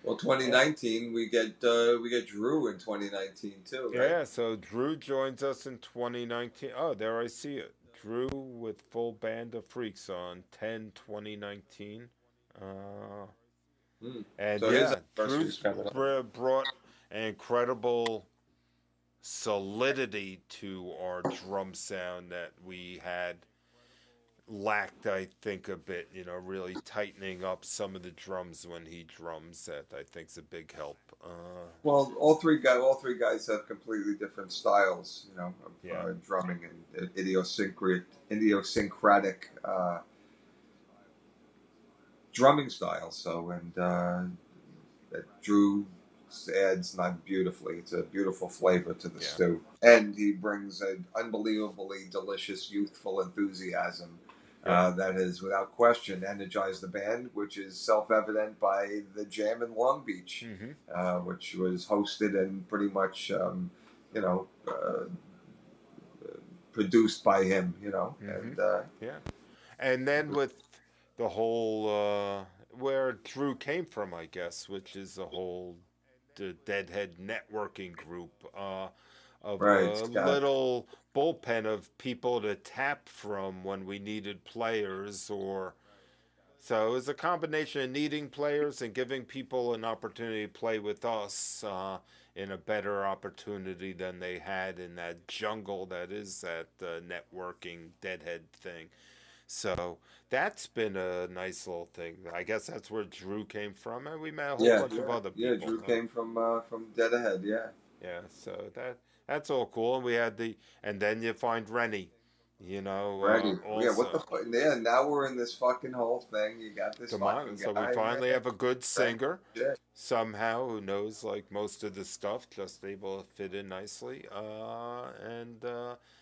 Well, yeah. 2019 we get Drew in 2019 too, right? Yeah, so Drew joins us in 2019. Oh, there I see it. Drew with full band of freaks on 10/2019. Uh, Hmm. and So his yeah, anniversary's Drew's coming up. brought an incredible solidity to our drum sound that we had lacked, I think, a bit, really tightening up some of the drums when he drums. That I think's a big help. Well, all three guys have completely different styles, of Yeah, drumming and idiosyncratic drumming styles. So, and Drew adds not beautifully. It's a beautiful flavor to the yeah, stew, and he brings an unbelievably delicious youthful enthusiasm yep. that has, without question, energized the band, which is self-evident by the jam in Long Beach, Mm-hmm. which was hosted and pretty much, you know, produced by him. Mm-hmm. And Yeah. And it then was with the whole where Drew came from, I guess, which is the whole Deadhead networking group of right, a Scott. little bullpen of people to tap from when we needed players or so it was a combination of needing players and giving people an opportunity to play with us in a better opportunity than they had in that jungle that is that networking deadhead thing. So that's been a nice little thing. I guess that's where Drew came from, and we met a whole Yeah, bunch of other yeah. people. Drew came from Dead Ahead. Yeah. Yeah, so that's all cool. And we had and then you find Rennie, Ready. Yeah, what the also fuck? Yeah, now we're in this fucking whole thing. You got this come on. fucking So we guy, finally man. have a good Right? singer Shit. somehow who knows like most of the stuff, just able to fit in nicely, and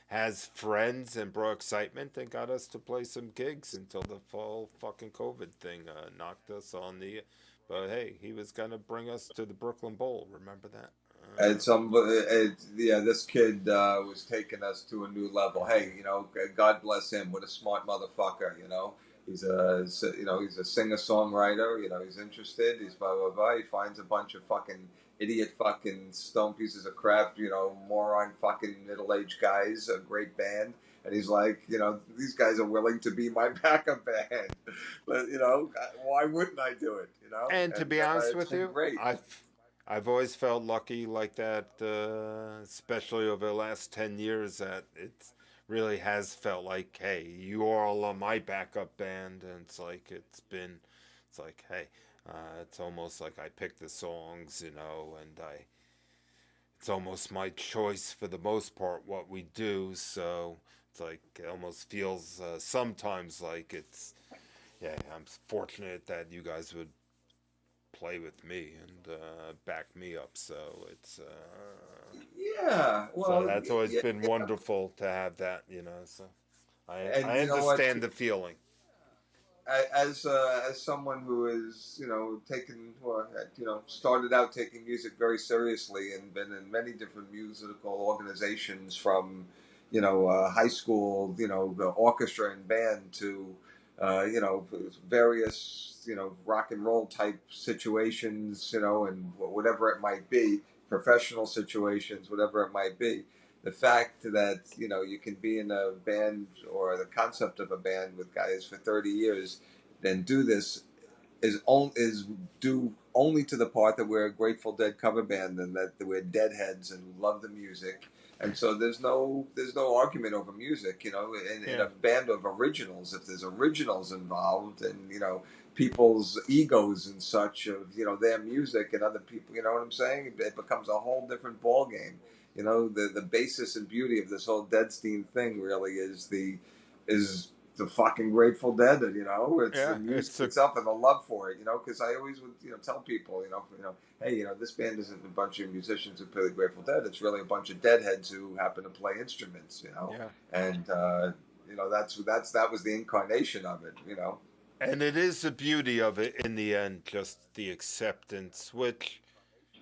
has friends and brought excitement and got us to play some gigs until the full fucking COVID thing knocked us on the. But hey, he was gonna bring us to the Brooklyn Bowl. Remember that? And yeah, this kid was taking us to a new level. Hey, God bless him. What a smart motherfucker. He's a singer songwriter. He's interested. He's blah blah blah. He finds a bunch of fucking idiot fucking stone pieces of crap. Moron fucking middle aged guys. A great band. And he's like, these guys are willing to be my backup band. But why wouldn't I do it? And to And be honest it's with been you, great. I've always felt lucky like that, especially over the last 10 years. That it really has felt like, hey, you all are my backup band, and it's like, hey, it's almost like I pick the songs, and it's almost my choice for the most part what we do. So it's like it almost feels sometimes like it's yeah. I'm fortunate that you guys would play with me and back me up. Yeah, So well, that's always yeah, been wonderful to have that, So and I you know what? understand the feeling. As someone who is taken started out taking music very seriously and been in many different musical organizations from high school, the orchestra and band to various rock and roll type situations, and whatever it might be, professional situations, whatever it might be. The fact that you can be in a band, or the concept of a band with guys for 30 years and do this is due only to the part that we're a Grateful Dead cover band, and that we're deadheads and love the music. And so there's no argument over music, in Yeah, a band of originals. If there's originals involved, and people's egos and such of their music and other people. You know what I'm saying? It becomes a whole different ball game. The basis and beauty of this whole Deadstein thing really is the fucking Grateful Dead. It's the Yeah, music it's a itself and the love for it. Because I always would tell people hey, this band isn't a bunch of musicians who play the Grateful Dead. It's really a bunch of deadheads who happen to play instruments. yeah. And that was the incarnation of it. And it is the beauty of it in the end, just the acceptance, which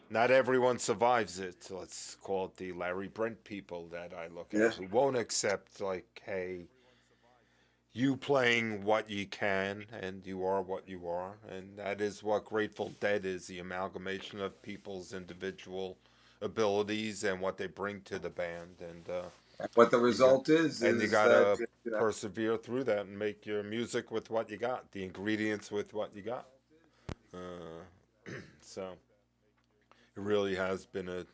not everyone survives it. Let's call it the Larry Brent people that I look Yeah. at who won't accept, like, hey, you playing what you can and you are what you are. And that is what Grateful Dead is, the amalgamation of people's individual abilities and what they bring to the band. And What the you got result is and you that gotta persevere through that and make your music with what you got, the ingredients with what you got. So it really has been a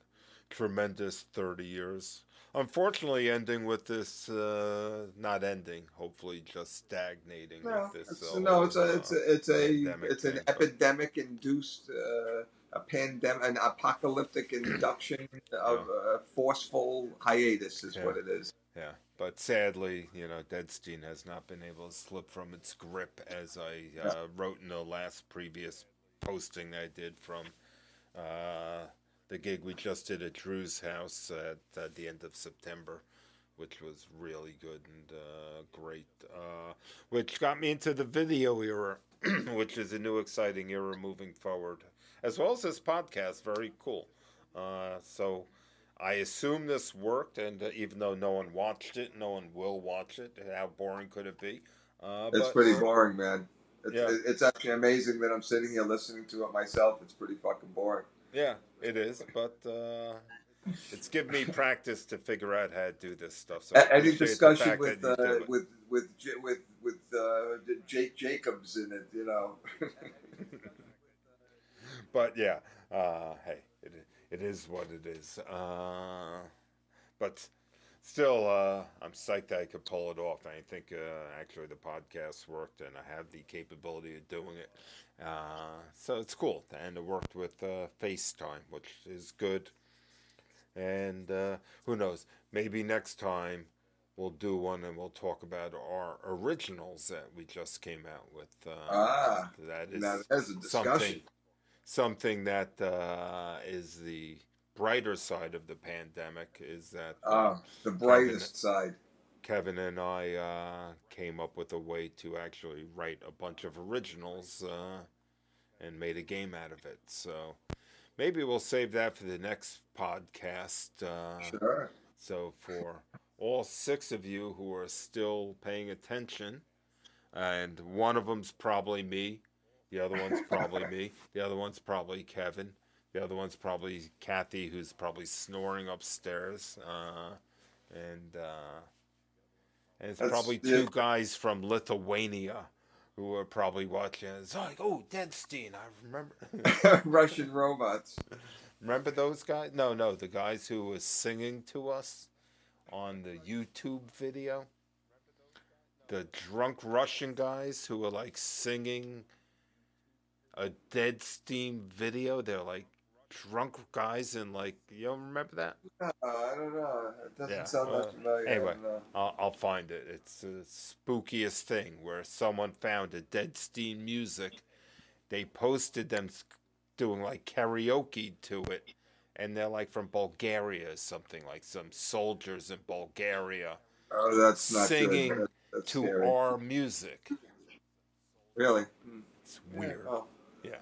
tremendous 30 years. Unfortunately, ending with this, not ending, hopefully just stagnating with no, this it's no, whole pandemic it's an thing. But epidemic induced a pandemic, an apocalyptic induction you of know, forceful hiatus is yeah, what it is. yeah. But sadly, Deadstein has not been able to slip from its grip, as I Yeah. wrote in the last previous posting I did from uh, the gig we just did at Drew's house at the end of September, which was really good and great. Which got me into the video era, which is a new exciting era moving forward, as well as this podcast. Very cool. So I assume this worked, and even though no one watched it, no one will watch it. How boring could it be? It's But pretty boring, man. yeah, It's actually amazing that I'm sitting here listening to it myself. It's pretty fucking boring. yeah, it is. But it's given me practice to figure out how to do this stuff. So I Any appreciate the discussion fact that you do it. with Jake Jacobs in it, But yeah, hey, it is what it is. But still, I'm psyched that I could pull it off. I think actually the podcast worked, and I have the capability of doing it. So it's cool, and it worked with FaceTime, which is good. And who knows? Maybe next time we'll do one and we'll talk about our originals that we just came out with. That now is there's a something discussion. something that is the brighter side of the pandemic is that The Kevin brightest side. Kevin and I came up with a way to actually write a bunch of originals and made a game out of it. So maybe we'll save that for the next podcast. Sure. So for all six of you who are still paying attention, and one of them's probably me, the other one's probably me, the other one's probably Kevin, the other one's probably Kathy, who's probably snoring upstairs, and it's That's probably two guys from Lithuania who are probably watching. It's like, oh, Deadstein, I remember. Russian robots. Remember those guys? No, no, the guys who were singing to us on the YouTube video. The drunk Russian guys who were like singing a Deadstein video. They're like drunk guys and like, you don't remember that? I don't know. It doesn't Yeah. sound that familiar. I Anyway, don't know. I'll find it. It's the spookiest thing where someone found a Deadstein music. They posted them doing like karaoke to it. And they're like from Bulgaria or something, like some soldiers in Bulgaria Oh, that's not good. singing That's to scary. our music. Really? It's Yeah, weird. well, Yeah.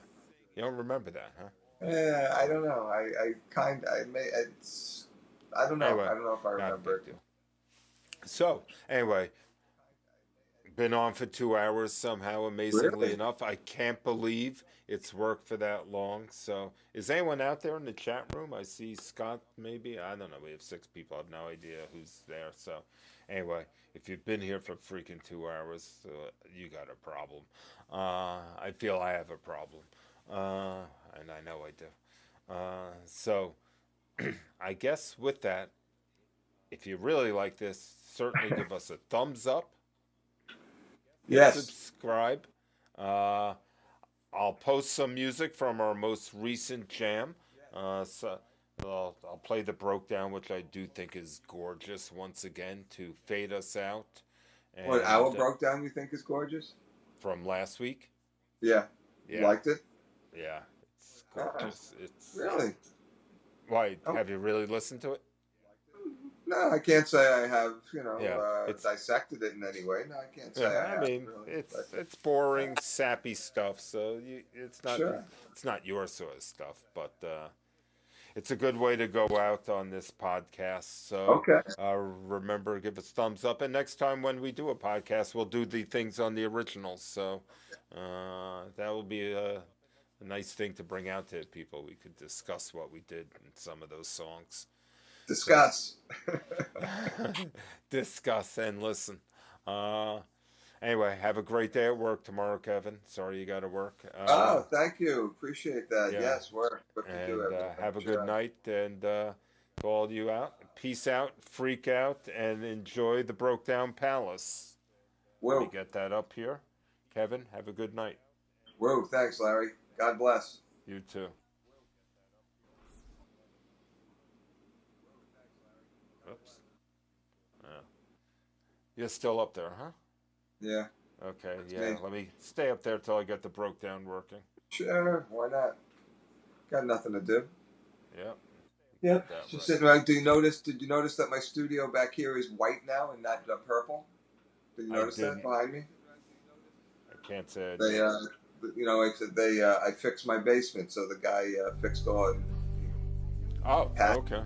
You don't remember that, huh? yeah, I don't know. I don't know. Anyway, I don't know if I not a remember big it. deal. So, anyway, been on for 2 hours somehow, amazingly Really? enough. I can't believe it's worked for that long. So, is anyone out there in the chat room? I see Scott, maybe. I don't know. We have 6 people. I have no idea who's there. So, anyway, if you've been here for freaking 2 hours, you got a problem. I feel I have a problem. And I know I do. So, I guess with that, if you really like this, certainly give us a thumbs up. Hit Yes. subscribe. Uh, I'll post some music from our most recent jam. So I'll play the Broke Down, which I do think is gorgeous once again to fade us out. What, our And Broke Down you think is gorgeous? from last week, Yeah. You yeah, liked it? yeah, it's Ah, gorgeous. It's really? why Oh. have you really listened to it? No, I can't say I have, Yeah, it's dissected it in any way. No, I can't say yeah. I I have, mean, really. it's boring, sappy stuff. So Sure. it's not your sort of stuff, but it's a good way to go out on this podcast. So Okay. remember, give us thumbs up, and next time when we do a podcast, we'll do the things on the originals. So that will be a nice thing to bring out to people. We could discuss what we did in some of those songs. Discuss. Discuss and listen. Anyway, have a great day at work tomorrow, Kevin. Sorry you got to work. Oh, thank you. Appreciate that. Yeah. Yes, work. What to do And everything. have a good Sure. night. And to all you out, peace out, freak out, and enjoy the Broke Down Palace. Let me Whoa. get that up here. Kevin, have a good night. Whoa. Thanks, Larry. God bless. You too. Oops. You're still up there, huh? Yeah. Okay, That's yeah. me. Let me stay up there till I get the Broke Down working. Sure. Why not? Got nothing to do. Yep. Yep. That Just right. sitting around. Did you notice that my studio back here is white now and not purple? Did you I notice that didn't. behind me? I can't say I They, did. like I said, I fixed my basement, so the guy fixed all. Oh, Pat. okay.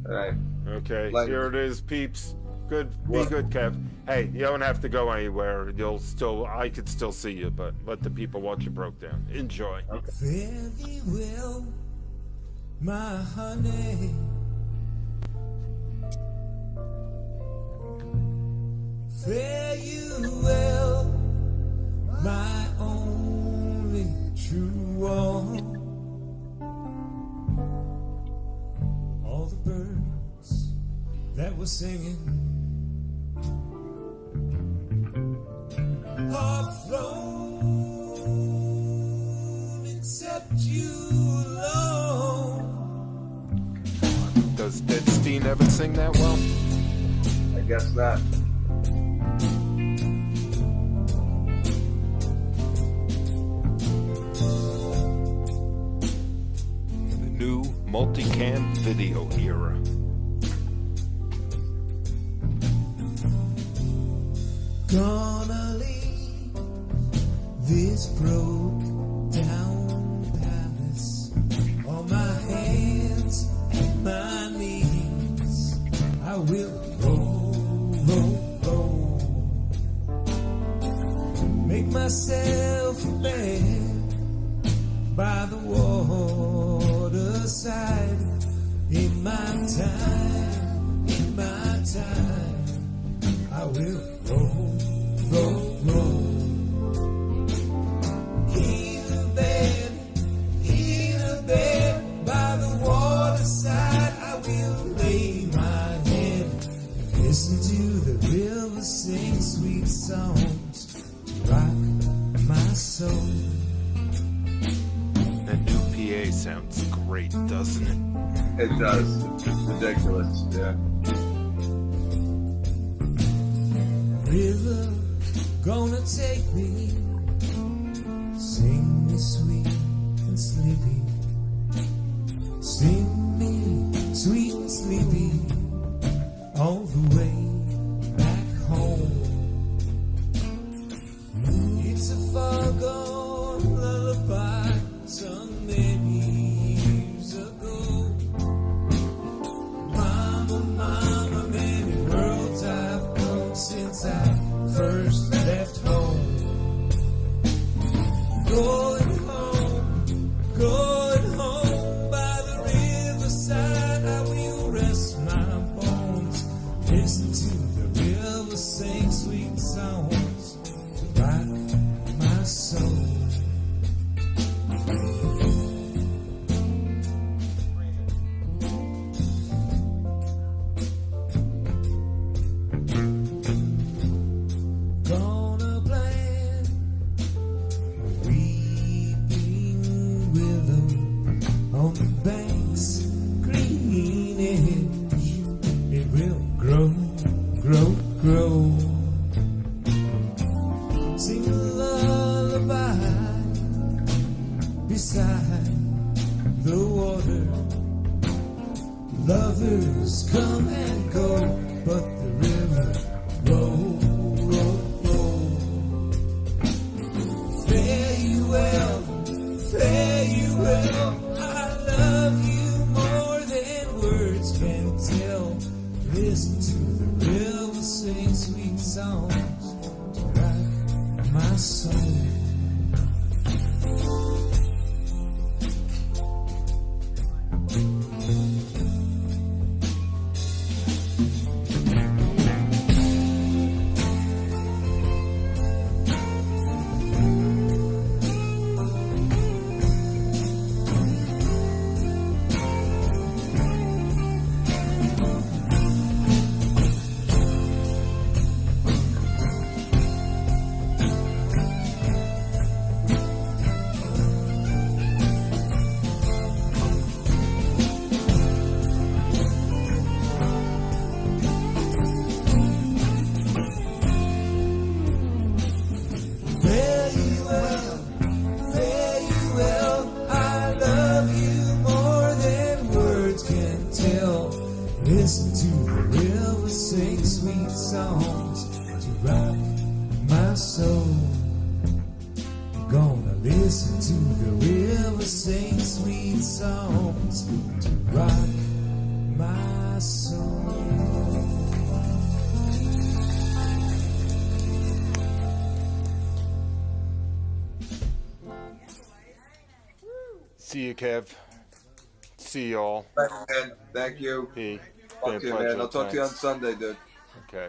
All right. Okay, Like- here it is, peeps. Good, be What? good, Kev. Hey, you don't have to go anywhere. I could still see you, but let the people watch you Broke Down. Enjoy. Fare thee well, my honey. Fare you well, my only true one. All the birds that were singing are flown except you alone. Does Deadstein ever sing that well? I guess not. The new multicam video era. Gonna leave this broke down palace on my hands and my knees. I will roll, make myself a bed by the waterside. In my time, I will roll. In a bed by the waterside, I will lay my head and listen to the river sing sweet songs to rock my soul. That new PA sounds great, doesn't it? It does. It's ridiculous. Yeah. River gonna take me, sing me sweet and sleepy, sing me sweet and sleepy, all the way back home. It's a far gone lullaby sung many years ago. Mama, many worlds I've come since I first left home. Going home by the riverside. I will rest my bones, listen to the river sing sweet songs to rock my soul. Gonna plan beside the water. Lovers come and go, but the river roll, roll, roll. Fare you well, fare you well. I love you more than words can tell. Listen to the river sing sweet songs to rock my soul. Listen to the river sing sweet songs to rock my soul. Gonna listen to the river sing sweet songs to rock my soul. See you, Kev. See y'all. Thank you, man. Thank you. Hey, Fuck you, man. I'll talk to you on Sunday, dude. Okay.